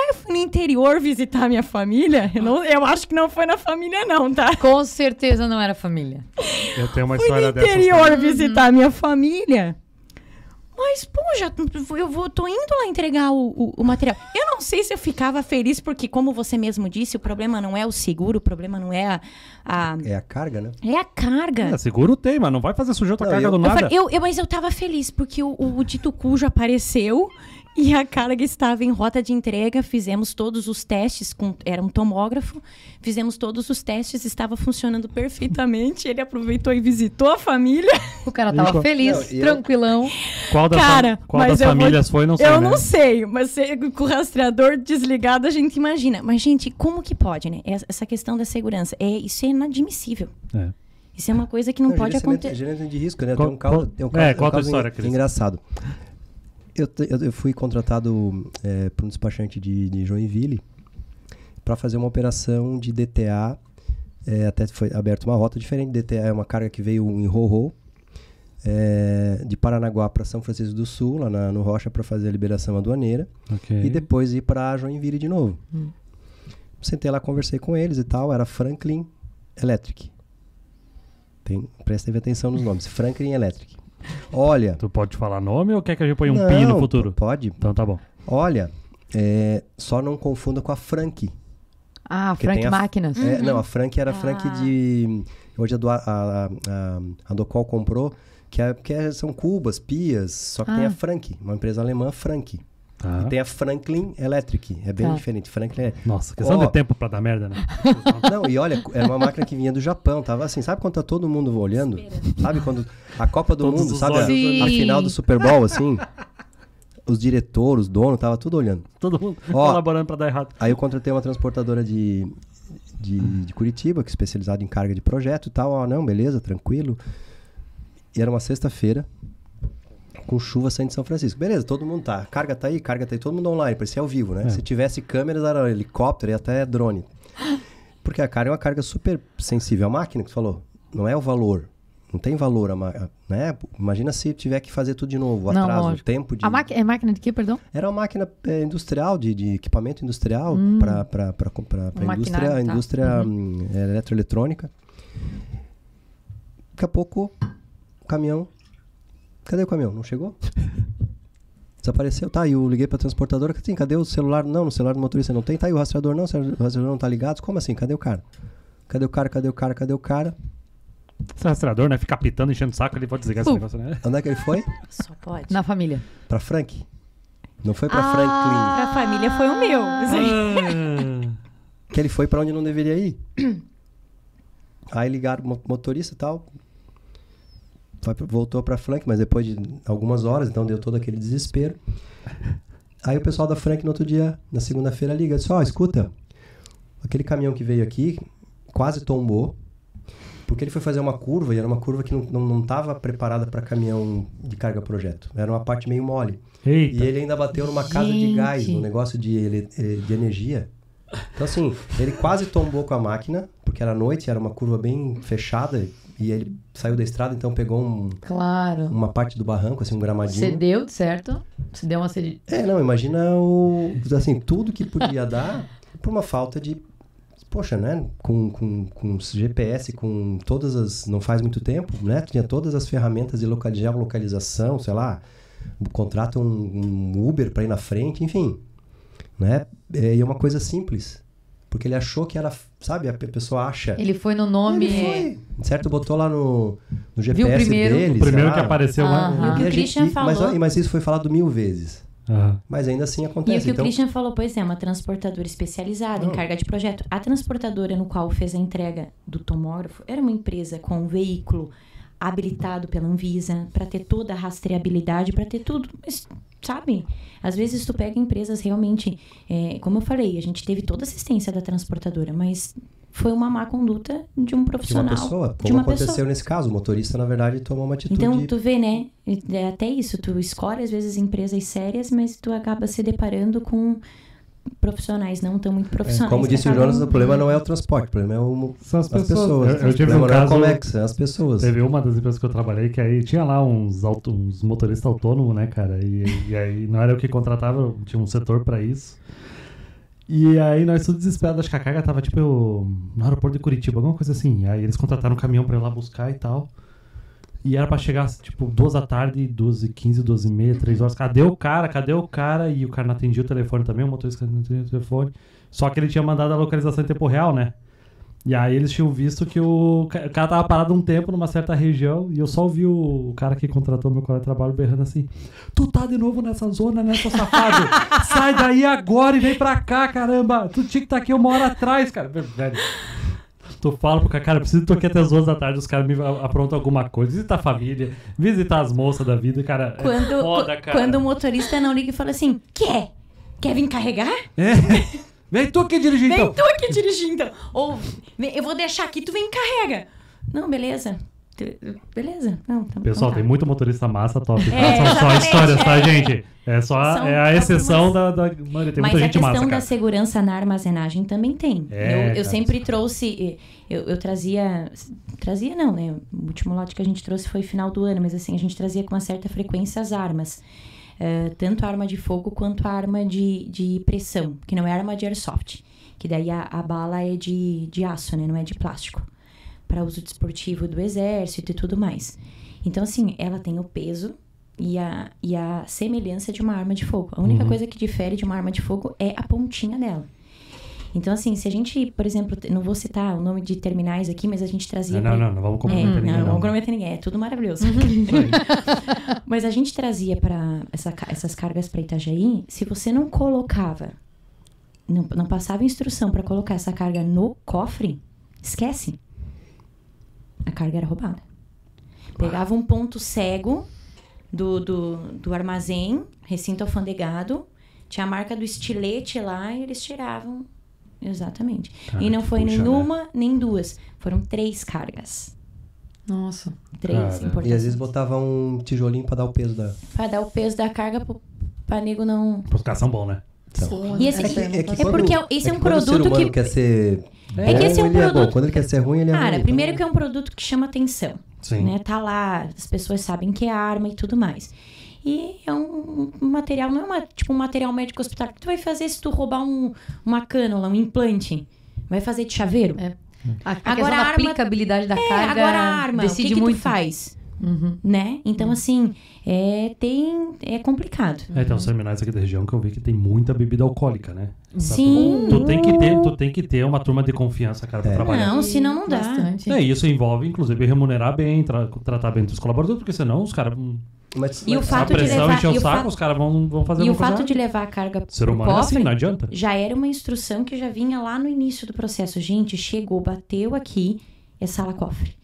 S2: Eu fui no interior visitar a minha família. Eu acho que não foi na família, não, tá?
S1: Com certeza não era família.
S4: Eu tenho uma história dessa.
S2: Fui no interior visitar a minha família. Mas, tô indo lá entregar o material. Eu não sei se eu ficava feliz, porque, como você mesmo disse, o problema não é o seguro, o problema não é
S3: É a carga, né?
S2: É a carga.
S4: Seguro tem, mas não vai fazer sujeito a carga do nada.
S2: Mas eu tava feliz, porque o dito cujo apareceu e a carga estava em rota de entrega. Fizemos todos os testes, era um tomógrafo. Fizemos todos os testes, estava funcionando perfeitamente. Ele aproveitou e visitou a família.
S1: O cara tava feliz, tranquilão.
S4: Qual das famílias foi, não sei,
S2: Eu não sei, mas com o rastreador desligado a gente imagina. Mas, gente, como que pode, né? Essa questão da segurança, isso é inadmissível. Isso é uma coisa que não pode acontecer.
S3: Gerenciamento de risco, né? Tem um caso
S4: história, Cris.
S3: Engraçado. Eu fui contratado por um despachante de Joinville para fazer uma operação de DTA. Até foi aberta uma rota diferente. DTA é uma carga que veio em Ro-Ro, de Paranaguá para São Francisco do Sul, lá no Rocha, para fazer a liberação aduaneira. E depois ir para Joinville de novo. Sentei lá, conversei com eles e tal. Era Franklin Electric. Prestem atenção nos nomes. Franklin Electric. Olha...
S4: Tu pode falar nome ou quer que a gente ponha um pi no futuro?
S3: Pode.
S4: Então tá bom.
S3: Olha, só não confunda com a Frank.
S1: Frank Máquinas.
S3: Não, a Frank era a Frank de... Hoje a Docol comprou, que são cubas, pias, só que tem a Frank, uma empresa alemã, Frank. E tem a Franklin Electric, é bem diferente. Franklin
S4: Nossa, questão de tempo pra dar merda, né?
S3: Não, e olha, era uma máquina que vinha do Japão, tava assim, sabe quando tá todo mundo olhando? Sabe quando a Copa do Mundo, sabe a final do Super Bowl, assim? Os diretores, os donos, tava tudo olhando.
S4: Todo mundo colaborando pra dar errado.
S3: Aí eu contratei uma transportadora de Curitiba, que é especializada em carga de projeto e tal. Não, beleza, tranquilo. E era uma sexta-feira. com chuva saindo de São Francisco. Beleza, todo mundo tá. Carga tá aí, todo mundo online, parecia ao vivo, né? Se tivesse câmeras, era helicóptero e até drone. Porque a carga é uma carga super sensível. A máquina que você falou, não é o valor. Não tem valor, né? Imagina se tiver que fazer tudo de novo, o atraso, o tempo de...
S1: É máquina de quê, perdão?
S3: Era uma máquina industrial, de equipamento industrial para a indústria eletroeletrônica. Daqui a pouco, o caminhão... Cadê o caminhão? Não chegou? Desapareceu. Tá, e eu liguei para a transportadora. Assim, cadê o celular? Não, no celular do motorista não tem. Tá, e o rastreador não? O rastreador não tá ligado? Como assim? Cadê o cara? Cadê o cara?
S4: Esse rastreador, né? Fica apitando, enchendo o saco, ele pode desligar esse negócio, né?
S3: Onde é que ele foi?
S2: Só pode.
S1: Na família.
S3: Pra Frank. Não foi pra Franklin.
S2: Pra família foi o meu.
S3: Que ele foi pra onde não deveria ir. Aí ligaram o motorista e tal. Voltou pra Frank, mas depois de algumas horas, então deu todo aquele desespero. Aí o pessoal da Frank no outro dia, na segunda-feira, liga. Disse, escuta, aquele caminhão que veio aqui quase tombou. Porque ele foi fazer uma curva, e era uma curva que não estava preparada para caminhão de carga projeto. Era uma parte meio mole.
S4: Eita.
S3: E ele ainda bateu numa casa de gás, num negócio de energia. Então, assim, ele quase tombou com a máquina, porque era noite, era uma curva bem fechada, e ele saiu da estrada, então pegou uma parte do barranco, assim, um gramadinho.
S1: Cedeu, certo? Se deu uma cedida.
S3: Imagina assim, tudo que podia dar por uma falta de... Poxa, né? Com GPS, com todas as... Não faz muito tempo, né? Tinha todas as ferramentas de geolocalização, sei lá, contrata um Uber para ir na frente, enfim. Né? E é uma coisa simples. Porque ele achou que era... Sabe? A pessoa acha...
S1: Ele foi no nome...
S3: Ele foi. Certo? Botou lá no GPS deles.
S4: O primeiro que apareceu lá.
S2: E o que o Christian falou...
S3: Mas isso foi falado 1000 vezes. Mas ainda assim acontece.
S2: E o que o Christian falou, pois é, uma transportadora especializada em carga de projeto. A transportadora no qual fez a entrega do tomógrafo era uma empresa com um veículo habilitado pela Anvisa para ter toda a rastreabilidade, para ter tudo. Mas, sabe? Às vezes tu pega empresas realmente... como eu falei, a gente teve toda a assistência da transportadora, mas... Foi uma má conduta de um profissional.
S3: De uma pessoa. Como aconteceu nesse caso. O motorista, na verdade, tomou uma atitude...
S2: Então, tu vê, né? É até isso. Tu escolhe, às vezes, empresas sérias, mas tu acaba se deparando com profissionais não tão muito profissionais.
S3: Como disse o Jonas, o problema não é o transporte. O problema
S4: são as pessoas.
S3: Eu tive um caso... Não é as pessoas.
S4: Teve uma das empresas que eu trabalhei que aí tinha lá uns motoristas autônomos, né, cara? E aí não era eu que contratava, tinha um setor pra isso. E aí nós tudo desesperados, acho que a carga tava tipo no aeroporto de Curitiba, alguma coisa assim. Aí eles contrataram um caminhão pra ir lá buscar e tal. E era pra chegar tipo 2 da tarde, 2h15, 2h30, 3 horas. Cadê o cara? E o cara não atendia o telefone também, o motorista não atendia o telefone. Só que ele tinha mandado a localização em tempo real, né? E aí eles tinham visto que o cara tava parado um tempo numa certa região e eu só ouvi o cara que contratou meu colega de trabalho berrando assim: tu tá de novo nessa zona, né, seu safado? Sai daí agora e vem pra cá, caramba! Tu tinha que estar aqui 1 hora atrás, cara. Velho, tu fala pro cara, eu preciso tô aqui até as 2 da tarde, os caras me aprontam alguma coisa, visitar a família, visitar as moças da vida, cara. Foda, cara.
S2: Quando o motorista não liga e fala assim: Quer vir carregar?
S4: Vem tu aqui dirigir, então.
S2: Vem tu aqui dirigir, então. Ou, eu vou deixar aqui, tu vem e carrega. Não, beleza. Beleza. Não, tá,
S4: pessoal,
S2: então tá.
S4: Tem muito motorista massa top. São só histórias, tá, gente? É a exceção da maioria. Tem muita gente massa, cara. Mas a questão
S2: da segurança na armazenagem também tem. Eu sempre trouxe... Eu trazia não, né? O último lote que a gente trouxe foi final do ano, mas assim, a gente trazia com uma certa frequência as armas. Tanto a arma de fogo quanto a arma de pressão, que não é arma de airsoft, que daí a bala é de aço, né? Não é de plástico, para uso desportivo do exército e tudo mais. Então, assim, ela tem o peso e a semelhança de uma arma de fogo. A única coisa que difere de uma arma de fogo é a pontinha dela. Então, assim, se a gente, por exemplo, não vou citar o nome de terminais aqui, mas a gente trazia...
S4: Não vamos comprometer ninguém.
S2: Não vamos comprometer ninguém, é tudo maravilhoso. Mas a gente trazia para essas cargas para Itajaí, se você não colocava, não passava instrução para colocar essa carga no cofre, esquece. A carga era roubada. Pegava um ponto cego do armazém, recinto alfandegado, tinha a marca do estilete lá e eles tiravam... Exatamente. E não foi nem uma, nem duas. Foram 3 cargas.
S1: Nossa.
S2: 3
S4: Cara.
S2: importações.
S3: E às vezes botava um tijolinho pra dar o peso da...
S2: Pra dar o peso da carga pra nego não...
S4: Os caras são bons, né?
S3: Então.
S2: E esse, porque esse é um
S3: quando o ser
S2: produto
S3: humano
S2: que...
S3: quer ser
S2: É que esse é um
S3: ele é bom.
S2: produto-
S3: Quando ele quer ser ruim, ele é
S2: Cara,
S3: ruim.
S2: primeiro
S3: Então,
S2: que é um produto que chama atenção.
S4: Sim.
S2: Né? Tá lá, as pessoas sabem que é arma e tudo mais. E é um material, não é tipo um material médico hospitalar que tu vai fazer se tu roubar uma cânula, um implante. Vai fazer de chaveiro?
S1: É. A
S2: Agora
S1: questão
S2: a
S1: da
S2: arma-
S1: aplicabilidade da carga
S2: Agora a arma,
S1: decide
S2: o que
S1: muito.
S2: tu faz?
S1: Uhum.
S2: Né? Então, assim, é complicado.
S4: Tem uns terminais aqui da região que eu vi que tem muita bebida alcoólica, né?
S2: Sim.
S4: Tu tem que ter uma turma de confiança, cara, pra trabalhar.
S2: Não, senão não dá.
S1: Bastante.
S4: Isso envolve, inclusive, remunerar bem, tratar bem dos colaboradores, porque senão os caras...
S3: mas,
S2: E o
S3: mas-
S2: fato
S4: a
S2: de
S4: pressão
S2: levar-
S4: encher
S2: e
S4: o
S2: o
S4: saco,
S2: fato-
S4: os caras vão fazer
S2: E
S4: uma
S2: o fato
S4: coisa...
S2: de levar a carga
S4: Ser
S2: pro
S4: humano é
S2: cofre
S4: assim, não adianta.
S2: já era uma instrução que já vinha lá no início do processo. Gente, chegou, bateu aqui, é sala-cofre.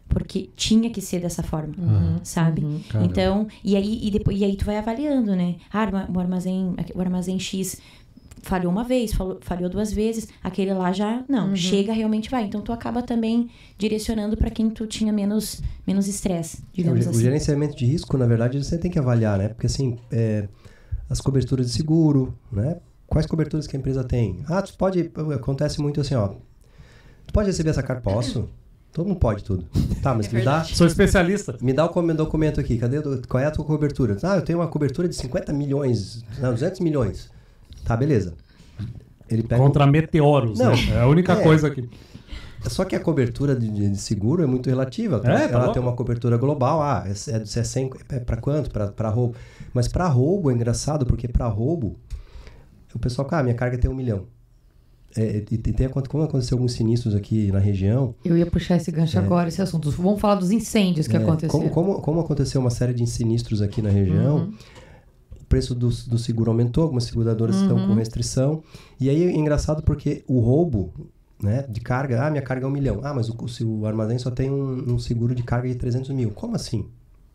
S2: Porque tinha que ser dessa forma, sabe?
S4: Caramba.
S2: Então, e aí tu vai avaliando, né? O armazém X falhou uma vez, falhou 2 vezes, aquele lá já, não, chega, realmente vai. Então, tu acaba também direcionando para quem tu tinha menos estresse, digamos
S3: o
S2: assim.
S3: gerenciamento de risco, na verdade, você tem que avaliar, né? Porque, assim, as coberturas de seguro, né? Quais coberturas que a empresa tem? Acontece muito assim, ó. Tu pode receber essa carta? Posso? Todo mundo pode tudo. Tá, mas
S4: Sou especialista.
S3: me dá o documento aqui. Qual é a tua cobertura? Eu tenho uma cobertura de 50 milhões, não, 200 milhões. Tá, beleza. Ele pega...
S4: Contra meteoros,
S3: Não.
S4: né? É a única coisa que...
S3: Só que a cobertura de seguro é muito relativa.
S4: Tá
S3: Ela
S4: louco?
S3: tem uma cobertura global. É 100, para quanto? Para roubo. Mas para roubo é engraçado, porque para roubo, o pessoal, minha carga tem 1 milhão. Como aconteceu alguns sinistros aqui na região.
S1: Eu ia puxar esse gancho agora, esse assunto. Vamos falar dos incêndios que aconteceram.
S3: Como aconteceu uma série de sinistros aqui na região, o preço do seguro aumentou, algumas seguradoras estão com restrição. E aí é engraçado porque o roubo, né, de carga, minha carga é 1 milhão. Mas o armazém só tem um seguro de carga de 300 mil. Como assim?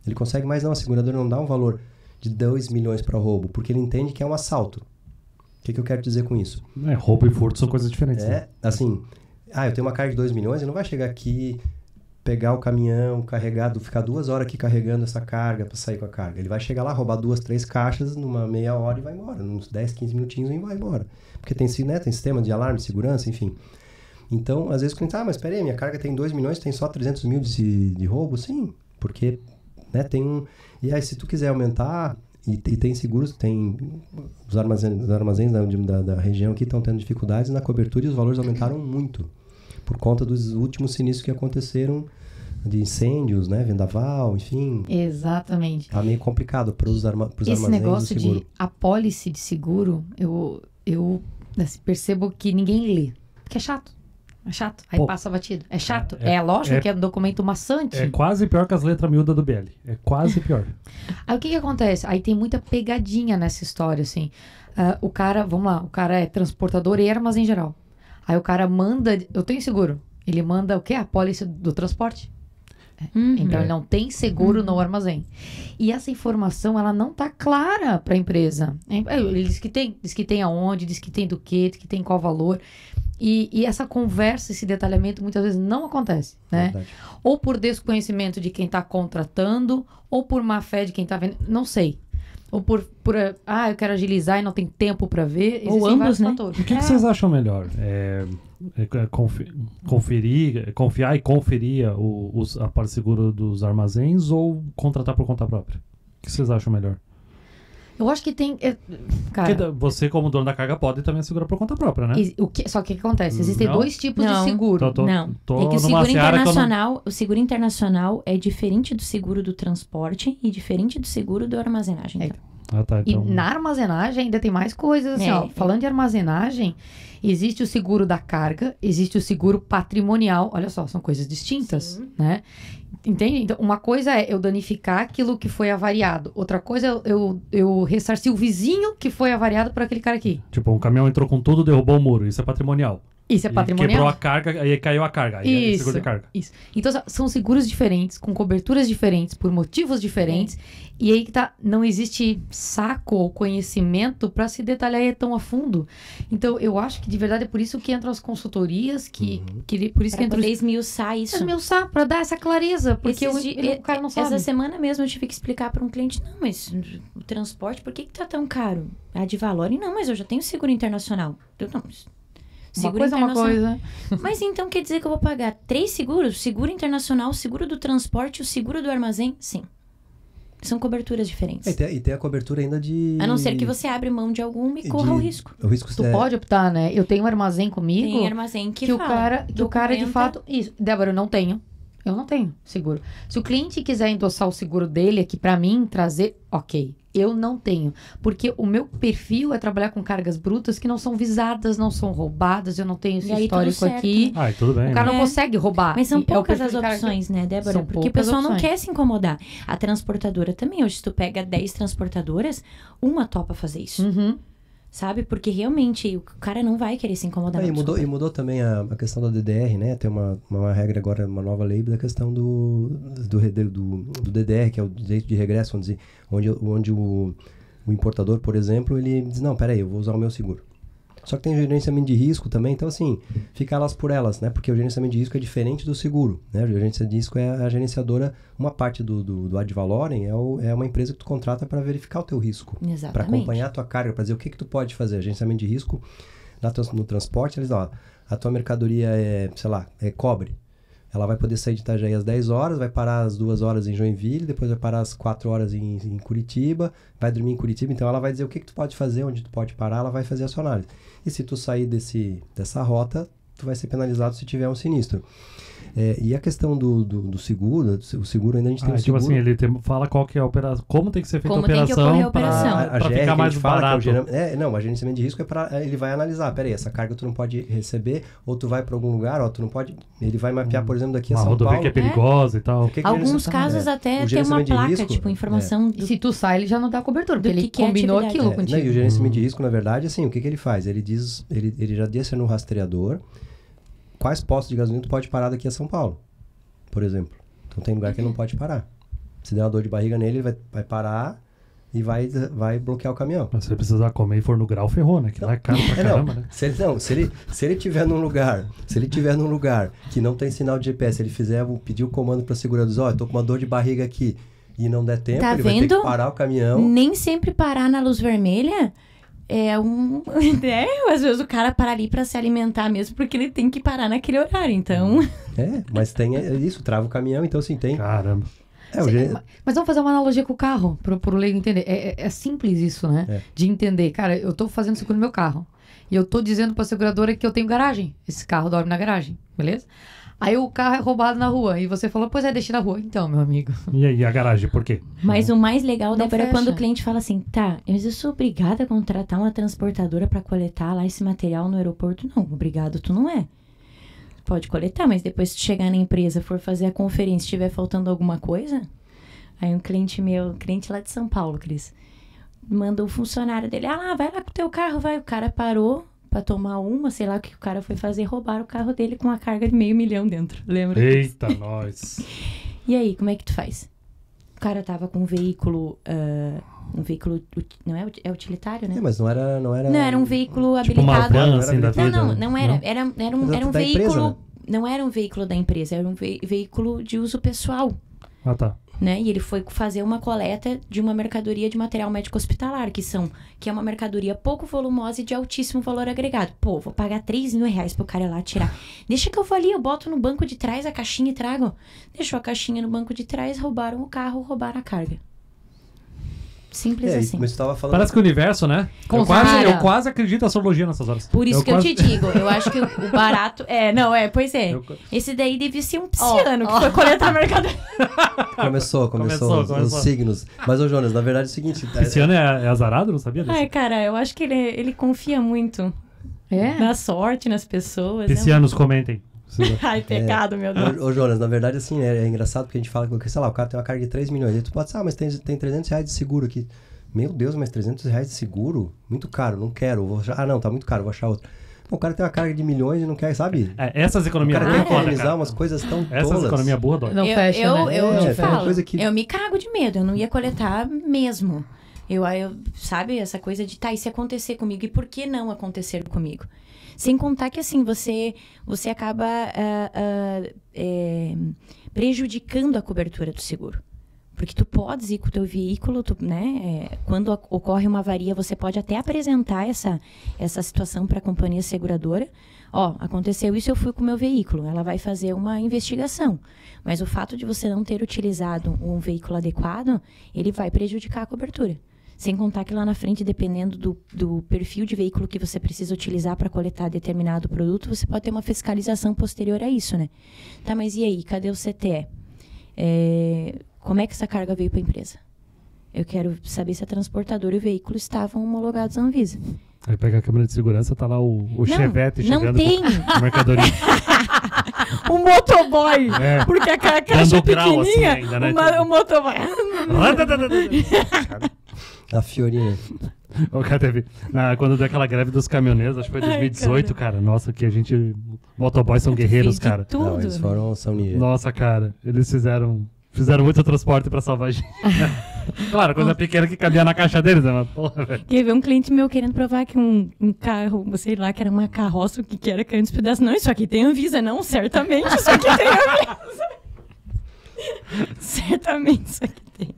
S3: Ele consegue mais não, a seguradora não dá um valor de 2 milhões para roubo, porque ele entende que é um assalto. O que eu quero dizer com isso?
S4: Roubo e furto são coisas diferentes. Né?
S3: Assim, eu tenho uma carga de 2 milhões, ele não vai chegar aqui, pegar o caminhão carregado, ficar 2 horas aqui carregando essa carga para sair com a carga. Ele vai chegar lá, roubar 2, 3 caixas numa meia hora e vai embora. Uns 10, 15 minutinhos e vai embora. Porque tem sistema de alarme, de segurança, enfim. Então, às vezes o cliente, mas peraí, minha carga tem 2 milhões, tem só 300 mil de roubo? Sim, porque tem um... E aí, se tu quiser aumentar... E tem seguros, tem os armazéns da região aqui estão tendo dificuldades na cobertura e os valores aumentaram muito por conta dos últimos sinistros que aconteceram de incêndios, né, vendaval, enfim.
S1: Exatamente.
S3: Tá meio complicado para os armazéns
S1: Esse negócio
S3: do seguro.
S1: de apólice de seguro, eu percebo que ninguém lê. Porque é chato. É chato. Aí passa batido. É chato. Lógico que é um documento maçante.
S4: É quase pior que as letras miúdas do BL. É quase pior.
S1: Aí o que acontece? Aí tem muita pegadinha nessa história, assim. O cara é transportador e armazém geral. Aí o cara manda... Eu tenho seguro. Ele manda o quê? A pólice do transporte. Então ele não tem seguro no armazém. E essa informação, ela não tá clara para a empresa. Ele diz que tem aonde, diz que tem do quê, diz que tem qual valor. E essa conversa, esse detalhamento, muitas vezes não acontece, né?
S3: Verdade.
S1: Ou por desconhecimento de quem está contratando, ou por má fé de quem está vendo, não sei. Ou por eu quero agilizar e não tem tempo para ver.
S2: Ou
S1: Existem
S2: ambos,
S1: vários
S2: né?
S1: fatores.
S4: O que vocês acham melhor? Confiar e conferir a parte segura dos armazéns ou contratar por conta própria? O que vocês acham melhor?
S1: Eu acho que tem... Cara,
S4: Porque você, como dono da carga, pode também segurar por conta própria, né?
S1: só que o que acontece? Existem
S4: Não.
S1: 2 tipos
S2: Não.
S1: de seguro.
S2: Não,
S4: tô
S2: é que o
S4: numa
S2: seguro
S4: seara que eu não-
S2: internacional, o seguro internacional é diferente do seguro do transporte e diferente do seguro da armazenagem. Então.
S4: tá.
S1: E
S4: Então...
S1: na armazenagem ainda tem mais coisas, assim, ó. Falando de armazenagem, existe o seguro da carga, existe o seguro patrimonial. Olha só, são coisas distintas, né? Entende? Então, uma coisa é eu danificar aquilo que foi avariado. Outra coisa é eu ressarcir o vizinho que foi avariado por aquele cara aqui.
S4: Tipo, um caminhão entrou com tudo, derrubou o muro. Isso é patrimonial.
S1: Isso é
S4: E
S1: patrimonial.
S4: quebrou a carga, aí caiu a carga. Aí é seguro de carga.
S1: Isso. Então, são seguros diferentes, com coberturas diferentes, por motivos diferentes. E aí que tá, não existe saco ou conhecimento para se detalhar e ir tão a fundo. Então, eu acho que de verdade é por isso que entram as consultorias, por isso que
S2: Pra
S1: entra
S2: poder esmiuçar isso.
S1: esmiuçar, para dar essa clareza, porque o cara não sabe.
S2: Essa semana mesmo eu tive que explicar para um cliente, não, mas o transporte, por que tá tão caro? A de Valore, não, mas eu já tenho seguro internacional. Eu, não,
S1: Uma coisa é uma coisa.
S2: Mas então quer dizer que eu vou pagar 3 seguros? Seguro internacional, seguro do transporte, o seguro do armazém? Sim. São coberturas diferentes.
S3: E tem a cobertura ainda de...
S2: A não ser que você abra mão de algum e corra o risco.
S3: O risco
S1: Tu pode optar, né? Eu tenho um armazém comigo.
S2: Tem armazém que
S1: o cara de
S2: documenta.
S1: fato... Isso. Débora, eu não tenho seguro. Se o cliente quiser endossar o seguro dele aqui pra mim, trazer, ok. Eu não tenho. Porque o meu perfil é trabalhar com cargas brutas que não são visadas, não são roubadas. Eu não tenho esse histórico aqui.
S4: Ah, tudo bem.
S1: O cara não consegue roubar.
S2: Mas são
S1: É o
S2: poucas
S1: perfil
S2: as
S1: de carga-
S2: opções, né, Débora?
S1: São
S2: Porque o
S1: poucas
S2: pessoal não
S1: opções.
S2: quer se incomodar. A transportadora também. Hoje, se tu pega 10 transportadoras, uma topa fazer isso.
S1: Uhum.
S2: Sabe? Porque realmente o cara não vai querer se incomodar.
S3: E mudou também a questão da DDR, né? Tem uma regra agora, uma nova lei da questão do DDR, que é o direito de regresso, vamos dizer, onde o importador, por exemplo, ele diz, não, peraí, eu vou usar o meu seguro. Só que tem gerenciamento de risco também, então assim, fica elas por elas, né? Porque o gerenciamento de risco é diferente do seguro, né? O gerenciamento de risco é a gerenciadora, uma parte do ad valorem é uma empresa que tu contrata para verificar o teu risco.
S2: Exatamente.
S3: Para acompanhar a tua carga, para dizer o que tu pode fazer. Gerenciamento de risco no transporte, eles ó, a tua mercadoria é, sei lá, é cobre. Ela vai poder sair de Itajaí às 10 horas, vai parar às 2 horas em Joinville, depois vai parar às 4 horas em Curitiba, vai dormir em Curitiba. Então, ela vai dizer o que tu pode fazer, onde tu pode parar, ela vai fazer a sua análise. E se tu sair dessa rota, tu vai ser penalizado se tiver um sinistro. E a questão do seguro, o seguro ainda a gente tem um
S4: tipo
S3: seguro...
S4: assim, ele fala qual que é a operação, como tem que ser feita a
S2: Como tem que
S4: operação
S2: ocorrer a operação.
S4: para ficar mais barato.
S3: O gerenciamento de risco ele vai analisar, peraí, essa carga tu não pode receber, ou tu vai para algum lugar, ó, tu não pode, ele vai mapear, por exemplo, daqui a
S4: Uma
S3: São
S4: rodovia
S3: Paulo.
S4: que é perigosa e tal.
S2: Alguns casos até tem uma placa, tipo, informação
S1: E se tu sai, ele já não dá cobertura, porque ele
S2: que é
S1: combinou
S2: atividade.
S1: aquilo contigo.
S3: E o gerenciamento de risco, na verdade, assim, o que ele faz? Ele diz, ele já deixa no rastreador quais postos de gasolina tu pode parar daqui a São Paulo, por exemplo. Então tem lugar que ele não pode parar. Se der uma dor de barriga nele, ele vai parar e vai bloquear o caminhão.
S4: Mas se ele precisar comer e for no grau, ferrou, né? Que lá é caro pra caramba, né?
S3: Se ele tiver num lugar que não tem sinal de GPS, ele pedir o comando para segurador, eu tô com uma dor de barriga aqui e não der tempo,
S2: Tá
S3: ele vai ter
S2: vendo?
S3: que parar o caminhão.
S2: Nem sempre parar na luz vermelha é às vezes o cara para ali pra se alimentar mesmo, porque ele tem que parar naquele horário, então...
S3: Mas tem isso, trava o caminhão, então assim, tem...
S4: Caramba.
S1: Mas vamos fazer uma analogia com o carro, pro leigo entender. É simples isso, né? De entender. Cara, eu tô fazendo seguro no meu carro. E eu tô dizendo pra seguradora que eu tenho garagem. Esse carro dorme na garagem, beleza? Aí o carro é roubado na rua. E você falou, pois deixei na rua. Então, meu amigo.
S4: E aí, a garagem, por quê?
S2: Mas o mais legal, Débora, é
S1: fecha.
S2: quando o cliente fala assim, tá, mas eu sou obrigada a contratar uma transportadora pra coletar lá esse material no aeroporto. Não, obrigado, tu não é. Pode coletar, mas depois se tu chegar na empresa, for fazer a conferência, estiver faltando alguma coisa, aí um cliente lá de São Paulo, Cris, manda o funcionário dele, vai lá com o teu carro, vai. O cara parou pra tomar sei lá o que o cara foi fazer, roubaram o carro dele com uma carga de 500 mil dentro, lembra?
S4: Eita, nós.
S2: E aí, como é que tu faz? O cara tava com um veículo, não é utilitário, né?
S3: Mas não era...
S2: Não, era um veículo
S4: Tipo uma
S2: habilitado.
S4: van, assim, da vida.
S2: Não era. Era um
S3: Da
S2: veículo...
S3: empresa, né?
S2: Não era um veículo da empresa, era um veículo de uso pessoal.
S4: Ah, tá.
S2: Né? E ele foi fazer uma coleta de uma mercadoria de material médico hospitalar, que é uma mercadoria pouco volumosa e de altíssimo valor agregado. Pô, vou pagar 3 mil reais pro cara ir lá tirar. Deixa que eu vou ali, eu boto no banco de trás a caixinha e trago. Deixou a caixinha no banco de trás, roubaram o carro, roubaram a carga. Simples assim.
S3: Mas tu tava falando...
S4: Parece que o universo, né? Eu quase acredito na astrologia nessas horas.
S2: Por isso eu te digo, eu acho que o barato... Pois é. Esse daí devia ser um pisciano que foi coletar mercadoria.
S3: Começou os signos. Mas, ô Jonas, na verdade é o seguinte...
S4: Pisciano é azarado? Não sabia disso?
S2: Ai, cara, eu acho que ele confia muito na sorte, nas pessoas.
S4: Piscianos, comentem.
S2: Ai, pecado, meu Deus.
S3: Ô Jonas, na verdade, assim, é engraçado porque a gente fala que, sei lá, o cara tem uma carga de 3 milhões. Aí tu pode mas tem 300 reais de seguro aqui. Meu Deus, mas 300 reais de seguro? Muito caro, não quero. Vou achar... não, tá muito caro, vou achar outro. Pô, o cara tem uma carga de milhões e não quer, sabe?
S4: Essas
S3: O
S4: economias
S3: cara quer
S4: burras,
S3: economizar umas coisas tão
S4: Essas
S3: tolas.
S4: economias burras dói.
S1: Não fecha, né?
S2: Eu te
S3: tem uma
S2: falo,
S3: coisa que-
S2: eu me cago de medo, eu não ia coletar mesmo. Eu, sabe, essa coisa de, e se acontecer comigo? E por que não acontecer comigo? Sem contar que, assim, você acaba prejudicando a cobertura do seguro. Porque tu podes ir com o teu veículo, quando ocorre uma avaria, você pode até apresentar essa situação para a companhia seguradora. Ó, aconteceu isso, eu fui com o meu veículo. Ela vai fazer uma investigação. Mas o fato de você não ter utilizado um veículo adequado, ele vai prejudicar a cobertura. Sem contar que lá na frente, dependendo do perfil de veículo que você precisa utilizar para coletar determinado produto, você pode ter uma fiscalização posterior a isso, né? Tá, mas e aí? Cadê o CTE? Como é que essa carga veio para a empresa? Eu quero saber se a transportadora e o veículo estavam homologados à Anvisa.
S4: Aí pega a câmera de segurança, tá lá o Chevette
S2: não
S4: chegando
S2: tem.
S4: com mercadoria.
S2: O motoboy!
S4: É.
S2: Porque a caixa
S4: Dando grau, assim,
S2: pequenininha,
S4: ainda, né?
S2: o motoboy...
S3: A Fiorinha.
S4: O cara teve, quando deu aquela greve dos caminhoneiros, acho que foi 2018, cara. Nossa, que a gente... Motoboys são guerreiros,
S2: Fiz de
S4: cara.
S2: tudo.
S3: Não, eles são ninja.
S4: Nossa, cara. Eles fizeram muito transporte pra salvar a gente. Claro, coisa pequena que cabia na caixa deles, né? Mas, porra, velho.
S2: Quer ver um cliente meu querendo provar que um carro, sei lá, que era uma carroça, o que era caindo dos pedaços. Não, isso aqui tem Anvisa. Não, certamente isso aqui tem Anvisa. Certamente isso aqui tem.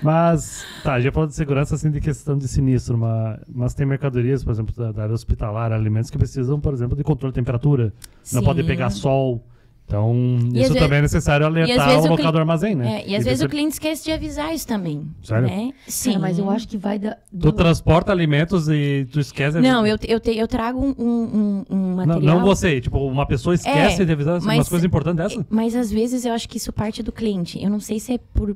S4: Mas, já falou de segurança, assim, de questão de sinistro, mas tem mercadorias, por exemplo, da área hospitalar, alimentos que precisam, por exemplo, de controle de temperatura. Não
S2: Sim.
S4: podem pegar sol. Então,
S2: E
S4: isso
S2: às
S4: também é necessário alertar o local do armazém, né?
S2: E às vezes o cliente esquece de avisar isso também.
S4: Sério?
S2: Né? Sim.
S1: Cara, mas eu acho que vai da...
S4: Tu transporta alimentos e tu esquece...
S2: Não, eu trago um material...
S4: Não você, tipo, uma pessoa esquece de avisar
S2: mas-
S4: umas coisas importantes dessas?
S2: Mas às vezes eu acho que isso parte do cliente. Eu não sei se é por...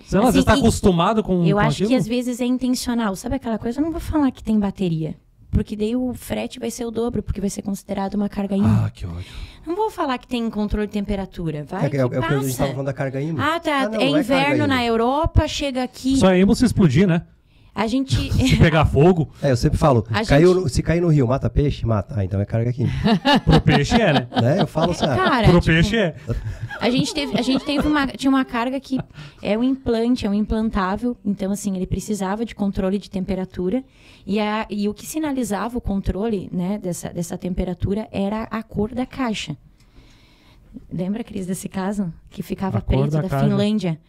S4: Sei lá, às vezes tá
S2: e-
S4: acostumado com
S2: Eu acho
S4: aquilo.
S2: que às vezes é intencional. Sabe aquela coisa? Eu não vou falar que tem bateria. Porque daí o frete vai ser o dobro, porque vai ser considerado uma carga ímpar.
S4: Ah, que ódio.
S2: Não vou falar que tem controle de temperatura. Vai que
S3: É o que a gente
S2: passa.
S3: estava falando da carga IMO.
S2: Ah, tá.
S3: não,
S2: é
S3: não
S2: inverno
S3: carga
S2: na
S3: IMO.
S2: Europa, chega aqui.
S4: Só é emo se explodir, né?
S2: A gente...
S4: Se pegar fogo,
S3: Eu sempre falo,
S2: A
S3: se cair no rio, mata peixe? Mata. Ah, então é carga química.
S4: pro peixe é, né?
S3: Né? Eu falo assim,
S2: Cara,
S4: Pro
S2: tipo,
S4: peixe é.
S2: a gente tinha uma carga que é um implante, é um implantável. Então, assim, ele precisava de controle de temperatura. E o que sinalizava o controle, né, dessa temperatura era a cor da caixa. Lembra, Cris, desse caso? Que ficava
S4: A cor
S2: preta,
S4: da
S2: da
S4: caixa.
S2: Finlândia.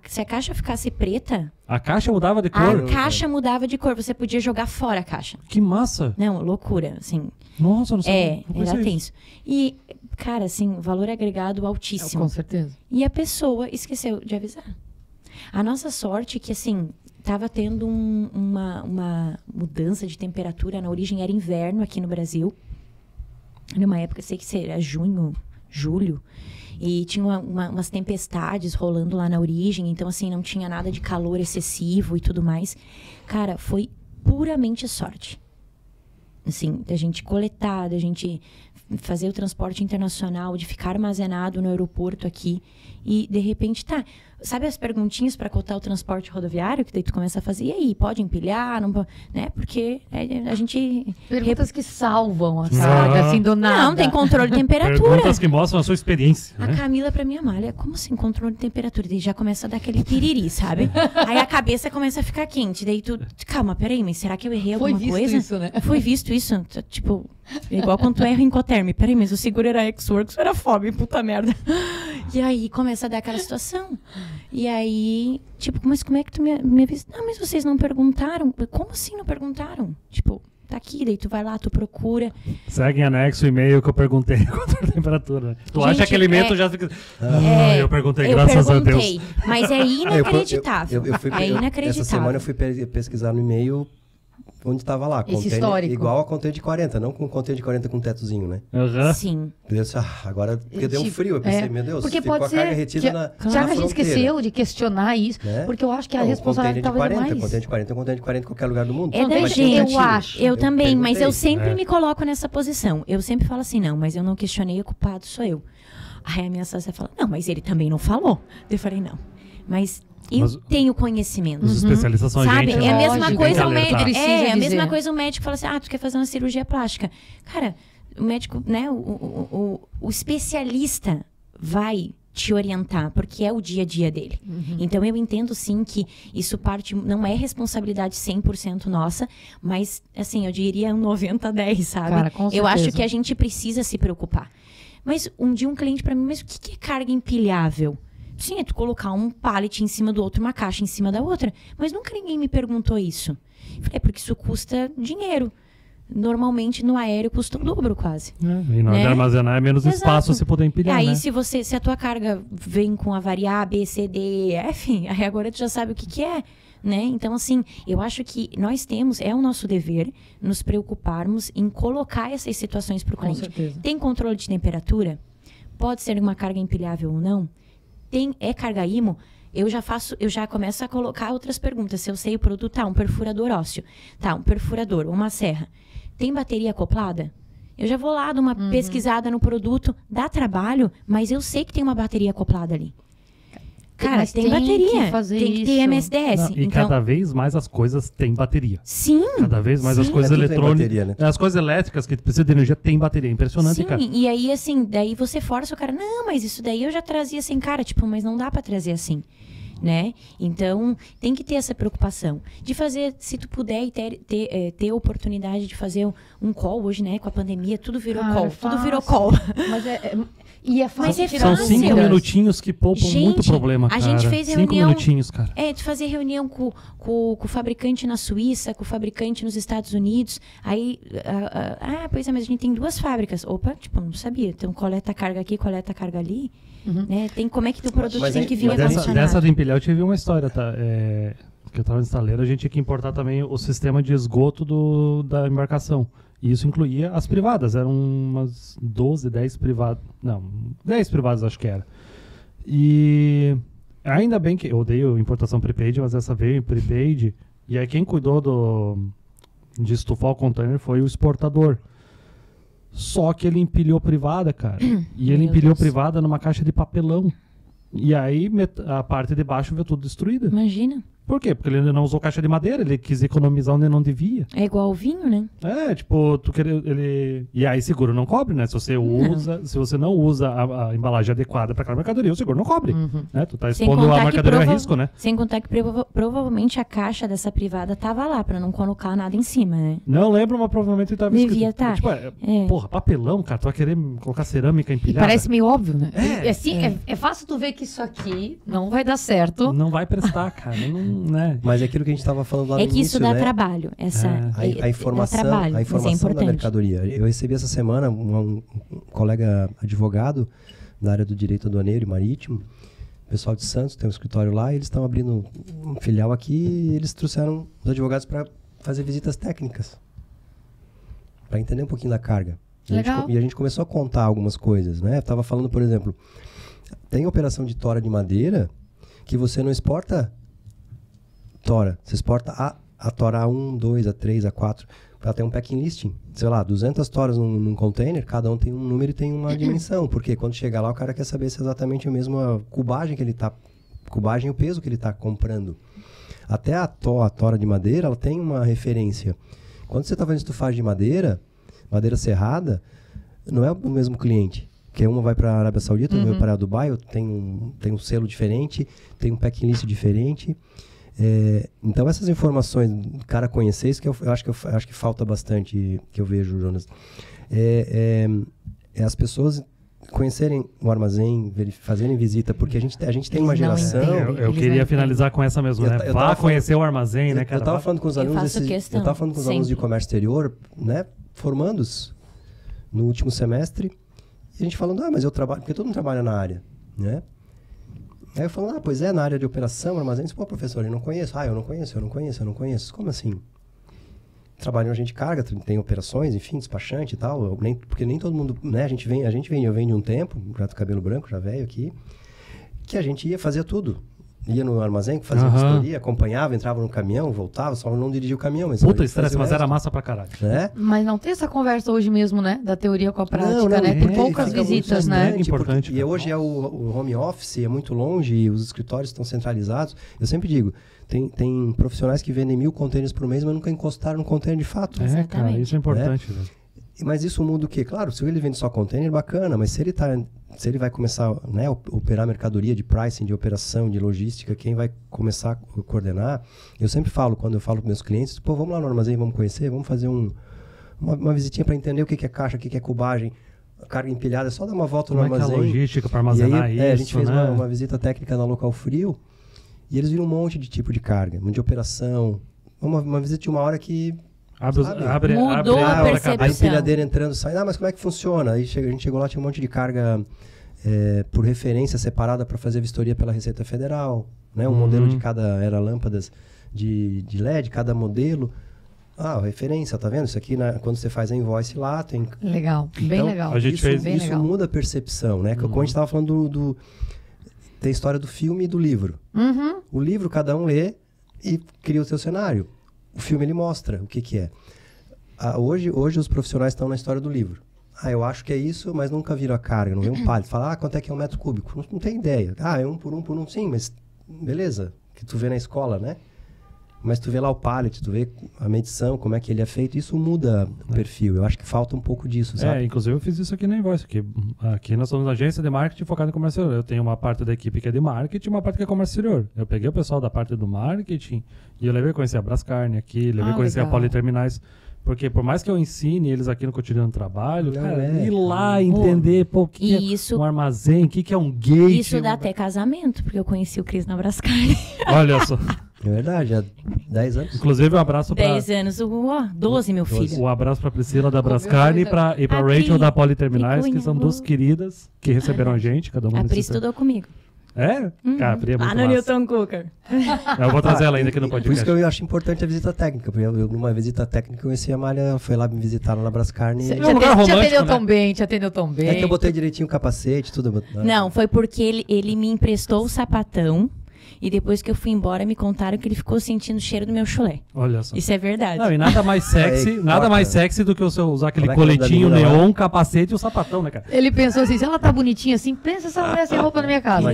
S2: Se a caixa ficasse preta,
S4: A caixa mudava de
S2: a
S4: cor.
S2: caixa mudava de cor. Você podia jogar fora a caixa.
S4: Que massa.
S2: Não, loucura, assim.
S4: Nossa, eu não sei.
S2: Era tenso. E, cara, assim, valor agregado altíssimo.
S1: Com certeza.
S2: E a pessoa esqueceu de avisar. A nossa sorte é que, assim, estava tendo uma mudança de temperatura. Na origem era inverno aqui no Brasil. Numa época, sei que era junho, julho. E tinha umas tempestades rolando lá na origem. Então, assim, não tinha nada de calor excessivo e tudo mais. Cara, foi puramente sorte. Assim, da gente coletar, da gente fazer o transporte internacional, de ficar armazenado no aeroporto aqui. E, de repente, sabe as perguntinhas para cotar o transporte rodoviário? Que daí tu começa a fazer, e aí, pode empilhar? Não pode, né? Porque a gente...
S1: Perguntas que salvam a carga, assim, do nada.
S2: Não, tem controle de temperatura.
S4: Perguntas que mostram a sua experiência,
S2: A
S4: né?
S2: Camila pra minha malha, como assim, controle de temperatura? Daí já começa a dar aquele piriri, sabe? Aí a cabeça começa a ficar quente. Daí tu, calma, peraí, mas será que eu errei
S1: Foi
S2: alguma
S1: visto
S2: coisa?
S1: isso, né?
S2: Foi visto isso? Tipo, igual quando tu erra em Coterme. Peraí, mas o seguro era X-Works, era FOB, puta merda. E aí começa a dar aquela situação. E aí, tipo, mas como é que tu me avisa? Não, mas vocês não perguntaram. Como assim não perguntaram? Tipo, tá aqui, daí tu vai lá, tu procura.
S4: Segue em anexo o e-mail que eu perguntei quanto a temperatura. Tu
S2: Gente,
S4: acha aquele e-mail, tu já fica... eu perguntei,
S2: Eu
S4: graças a Deus.
S2: perguntei, mas é inacreditável. É inacreditável.
S3: Essa semana eu fui pesquisar no e-mail onde estava lá.
S1: Esse histórico.
S3: Igual a container de 40, não com container de 40 com tetozinho, né?
S4: Aham.
S2: Sim.
S3: Eu disse, agora porque deu um frio. Eu pensei, meu Deus,
S1: porque
S3: ficou
S1: pode
S3: a carga
S1: ser
S3: retida
S1: que,
S3: na
S1: já que a
S3: fronteira.
S1: gente esqueceu de questionar isso,
S3: Né?
S1: porque eu acho que a
S3: Não,
S1: responsabilidade
S3: container de
S1: talvez
S3: 40,
S1: é mais.
S3: container de 40 é container de 40 em qualquer lugar do mundo.
S2: É da
S3: Mas
S2: gente.
S3: tentativo.
S1: Eu acho.
S2: Eu também, mas eu
S3: perguntei.
S2: sempre me coloco nessa posição. Eu sempre falo assim, não, mas eu não questionei, o culpado sou eu. Aí a minha sócia fala, não, mas ele também não falou. Eu falei, não. mas eu tenho conhecimento.
S4: Os especialistas são
S2: Sabe?
S4: gente,
S2: É a
S4: né?
S2: mesma
S4: Tem
S2: coisa
S4: que
S2: o médico.
S4: alertar.
S2: É a mesma
S1: dizer.
S2: coisa o médico fala assim: tu quer fazer uma cirurgia plástica. Cara, o médico, né? O especialista vai te orientar, porque é o dia a dia dele. Então, eu entendo, sim, que isso não é responsabilidade 100% nossa, mas, assim, eu diria 90-10, sabe?
S1: Cara, com
S2: eu acho
S1: certeza.
S2: que a gente precisa se preocupar. Mas, um dia um cliente pra mim, mas o que é carga empilhável? Sim, é tu colocar um pallet em cima do outro, uma caixa em cima da outra. Mas nunca ninguém me perguntou isso. Eu falei, porque isso custa dinheiro. Normalmente no aéreo custa o dobro quase.
S4: E na hora de armazenar é menos
S2: Exato.
S4: espaço se puder empilhar,
S2: Aí
S4: né?
S2: se a tua carga vem com a variável A, B, C, D, E, F, aí agora tu já sabe o que é, né? Então, assim, eu acho que é o nosso dever nos preocuparmos em colocar essas situações para o
S1: Com
S2: cliente.
S1: certeza.
S2: Tem controle de temperatura? Pode ser uma carga empilhável ou não? É carga IMO? Eu já começo a colocar outras perguntas. Se eu sei o produto, um perfurador ósseo. Um perfurador, uma serra. Tem bateria acoplada? Eu já vou lá dar uma pesquisada no produto, dá trabalho, mas eu sei que tem uma bateria acoplada ali. Cara,
S1: Mas
S2: tem
S1: tem
S2: bateria,
S1: que fazer
S2: tem que ter
S1: isso.
S2: MSDS.
S4: Não, e
S2: então,
S4: cada vez mais as coisas têm bateria.
S2: sim.
S4: Cada vez mais as
S2: sim.
S4: coisas
S3: Tudo tem
S4: eletrônicas.
S3: bateria, né?
S4: As coisas elétricas que precisam de energia têm bateria. Impressionante,
S2: Sim,
S4: cara.
S2: e aí, assim, daí você força o cara, não, mas isso daí eu já trazia assim, cara, tipo, mas não dá pra trazer assim, né? Então, tem que ter essa preocupação de fazer, se tu puder e ter oportunidade de fazer um call hoje, né? Com a pandemia, tudo virou
S1: Cara,
S2: call, tudo virou call.
S1: Mas e é fácil
S2: Mas é
S1: tirar
S4: São
S2: fácil.
S4: 5 minutinhos que poupam
S2: Gente,
S4: muito problema,
S2: a
S4: cara.
S2: gente fez
S4: 5
S2: reunião-
S4: minutinhos, cara.
S2: De fazer reunião com o fabricante na Suíça, com o fabricante nos Estados Unidos. Aí, pois é, mas a gente tem 2 fábricas. Opa, tipo, não sabia. Então, coleta carga aqui, coleta carga ali. Né? Como é que o produto
S3: Mas
S2: tem
S3: aí-
S2: que vir
S3: mas
S2: acondicionado?
S4: Dessa do empilhar eu tive uma história, tá? Que eu tava no estaleiro, a gente tinha que importar também o sistema de esgoto da embarcação. E isso incluía as privadas. Eram umas 12, 10 privadas. Não, 10 privadas acho que era. E ainda bem que eu odeio importação prepaid, mas essa veio em prepaid. E aí quem cuidou de estufar o container foi o exportador. Só que ele empilhou privada, cara. E ele
S2: Meu
S4: empilhou
S2: Deus.
S4: privada numa caixa de papelão. E aí a parte de baixo veio tudo destruída.
S2: Imagina.
S4: Por quê? Porque ele não usou caixa de madeira, ele quis economizar onde não devia.
S2: É igual o vinho, né?
S4: Tipo, e aí seguro não cobre, né? Se você não usa a embalagem adequada para aquela mercadoria, o seguro não cobre. Né? Tu tá
S2: Sem
S4: expondo a
S2: contar que
S4: mercadoria a risco, né?
S2: Sem contar que provavelmente a caixa dessa privada tava lá, pra não colocar nada em cima, né?
S4: Não lembro, mas provavelmente estava escrito.
S2: Devia tá.
S4: Tipo, porra, papelão, cara, tu vai querer colocar cerâmica empilhada?
S1: Parece meio óbvio, né? É fácil tu ver que isso aqui não vai dar certo.
S4: Não vai prestar, cara. Não, né?
S3: Mas é aquilo que a gente estava falando lá no
S2: É que
S3: início,
S2: isso dá
S3: né?
S2: trabalho.
S3: A informação,
S2: dá trabalho,
S3: a
S2: mas é
S3: informação da
S2: importante.
S3: mercadoria. Eu recebi essa semana um colega advogado da área do direito aduaneiro e marítimo, pessoal de Santos, tem um escritório lá, e eles estão abrindo um filial aqui e eles trouxeram os advogados para fazer visitas técnicas, para entender um pouquinho da carga.
S1: Legal.
S3: E a gente começou a contar algumas coisas, né? Eu estava falando, por exemplo, tem operação de tora de madeira que você não exporta tora, você exporta a tora A1, A2, A3, A4, ela tem um packing listing, sei lá, 200 toras num container, cada um tem um número e tem uma dimensão, porque quando chega lá o cara quer saber se é exatamente a mesma cubagem e o peso que ele está comprando. Até a tora de madeira, ela tem uma referência. Quando você está fazendo estufagem de madeira serrada, não é o mesmo cliente. Porque uma vai para a Arábia Saudita, outra vai para Dubai, tem um selo diferente, tem um packing list diferente. Então essas informações, o cara conhecer, isso que eu acho que falta bastante, que eu vejo, Jonas. As pessoas conhecerem o armazém, fazerem visita, porque a gente tem uma
S2: Eles não
S3: geração...
S2: entendem.
S4: Eu queria finalizar com essa mesmo, né? Vá conhecer o armazém, né, cara?
S3: Eu estava falando com os alunos,
S2: questão,
S3: alunos de comércio exterior, né, formandos no último semestre, e a gente falando, mas eu trabalho, porque todo mundo trabalha na área, né? Aí eu falo, pois é, na área de operação, armazém, pô, professor, eu não conheço. Eu não conheço. Como assim? Trabalho em agente de carga, tem operações, enfim, despachante e tal, porque nem todo mundo, né, eu venho de um tempo, já do cabelo branco, já velho aqui, que a gente ia fazer tudo. ia no armazém, fazia vistoria, acompanhava, entrava no caminhão, voltava, só não dirigia o caminhão. Mas
S4: Puta estresse, mas era massa pra caralho.
S1: Mas não tem essa conversa hoje mesmo, né? Da teoria com a prática, né? Tem poucas visitas, né?
S4: É importante.
S3: E hoje o home office é muito longe e os escritórios estão centralizados. Eu sempre digo, tem profissionais que vendem 1.000 contêineres por mês, mas nunca encostaram no container de fato.
S4: Cara, isso é importante. Né?
S3: Mas isso muda o quê? Claro, se ele vende só container, bacana, mas se ele vai começar, né, a operar mercadoria de pricing, de operação, de logística, quem vai começar a coordenar, eu sempre falo, quando eu falo para meus clientes, vamos lá no armazém, vamos conhecer, vamos fazer uma visitinha para entender o que é caixa, o que é cubagem, a carga empilhada, é só dar uma volta no armazém.
S4: Como é que é a logística para armazenar isso,
S3: a gente fez uma visita técnica na Local Frio, e eles viram um monte de tipo de carga, de operação, uma visita de 1 hora que...
S2: Mudou a percepção.
S3: A empilhadeira entrando, saindo. Mas como é que funciona? Aí a gente chegou lá, tinha um monte de carga por referência separada para fazer vistoria pela Receita Federal. Né? Um modelo de cada era lâmpadas de LED, cada modelo. Referência, tá vendo? Isso aqui, quando você faz a invoice lá, tem...
S1: Legal, bem legal.
S4: A gente fez
S1: bem
S3: isso
S1: legal.
S3: Muda a percepção, né? Como a gente estava falando tem a história do filme e do livro. O livro, cada um lê e cria o seu cenário. O filme ele mostra o que é. Hoje os profissionais estão na história do livro. Eu acho que é isso, mas nunca viram a carga, não vê um pallet. Fala, quanto é que é 1 metro cúbico? Não tem ideia. É 1 por 1, sim, mas beleza, que tu vê na escola, né? Mas tu vê lá o pallet, tu vê a medição, como é que ele é feito, isso muda o perfil. Eu acho que falta um pouco disso, sabe?
S4: Inclusive eu fiz isso aqui na Invoice, que aqui nós somos uma agência de marketing focada em comércio exterior. Eu tenho uma parte da equipe que é de marketing e uma parte que é comércio exterior. Eu peguei o pessoal da parte do marketing e eu levei a conhecer a Brascarne aqui, levei a conhecer a Politerminais. Porque por mais que eu ensine eles aqui no cotidiano do trabalho, ir lá entender o que é um armazém, o que é um gate.
S2: Isso dá até casamento, porque eu conheci o Cris na Brascarne.
S4: Olha só.
S3: É verdade, há 10 anos.
S4: Inclusive, um abraço para...
S2: 10 anos, 12, meu filho.
S4: Um abraço para Priscila da Brascarne e para Rachel da Politerminais, que são duas queridas que receberam a gente, cada uma.
S2: A Pri estudou comigo.
S4: É? Cara, a Pri é muito
S2: no Newton Cooker.
S4: Eu vou trazer ela ainda aqui no podcast.
S3: Por isso que eu acho importante a visita técnica. Porque eu numa visita técnica, conheci a Malha, ela foi lá me visitar lá na Brascarne.
S1: Te atendeu tão bem.
S3: É que eu botei direitinho o capacete, tudo.
S2: Não, foi porque ele me emprestou o sapatão. E depois que eu fui embora, me contaram que ele ficou sentindo o cheiro do meu chulé.
S4: Olha só.
S2: Isso é verdade.
S4: Não, e nada mais sexy, mais sexy do que o seu usar aquele coletinho neon, capacete e o sapatão, né, cara?
S1: Ele pensou assim, se ela tá bonitinha assim, pensa essa mulher sem roupa na minha casa.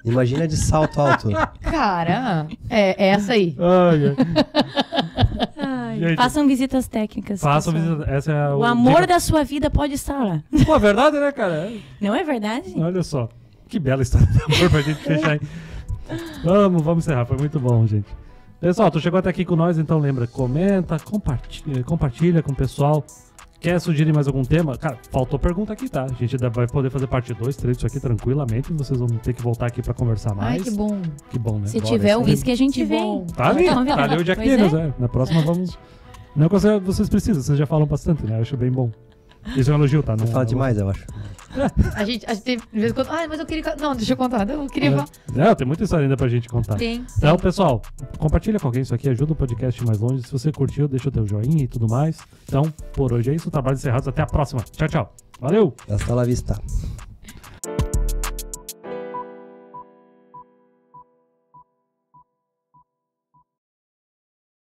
S3: Imagina de salto alto.
S1: Cara, é essa aí.
S2: Façam visitas técnicas.
S4: Façam visitas. Essa é
S2: o amor da sua vida pode estar lá.
S4: Pô, é verdade, né, cara?
S2: Não é verdade?
S4: Olha só. Que bela história de amor pra gente fechar aí. Vamos encerrar, foi muito bom, gente. Pessoal, tu chegou até aqui com nós, então lembra, comenta, compartilha com o pessoal. Quer sugerir mais algum tema? Cara, faltou pergunta aqui, tá? A gente vai poder fazer parte 2, 3 disso aqui tranquilamente. Vocês vão ter que voltar aqui pra conversar mais.
S1: Ai, que bom.
S4: Que bom, né?
S2: Se tiver o uísque, a gente vem.
S4: Tá ali, tá ali o Jack Daniels, Na próxima vamos... Não é que vocês precisam, vocês já falam bastante, né? Eu acho bem bom. Isso é um elogio, tá?
S3: Não fala demais, eu acho.
S1: A gente tem, de vez em quando... mas eu queria... Não, deixa eu contar. Eu queria...
S4: Tem muita história ainda pra gente contar. Então, pessoal, compartilha com alguém isso aqui, ajuda o podcast mais longe. Se você curtiu, deixa o teu joinha e tudo mais. Então, por hoje é isso. Trabalho encerrado. Até a próxima. Tchau, tchau. Valeu!
S3: Hasta la vista.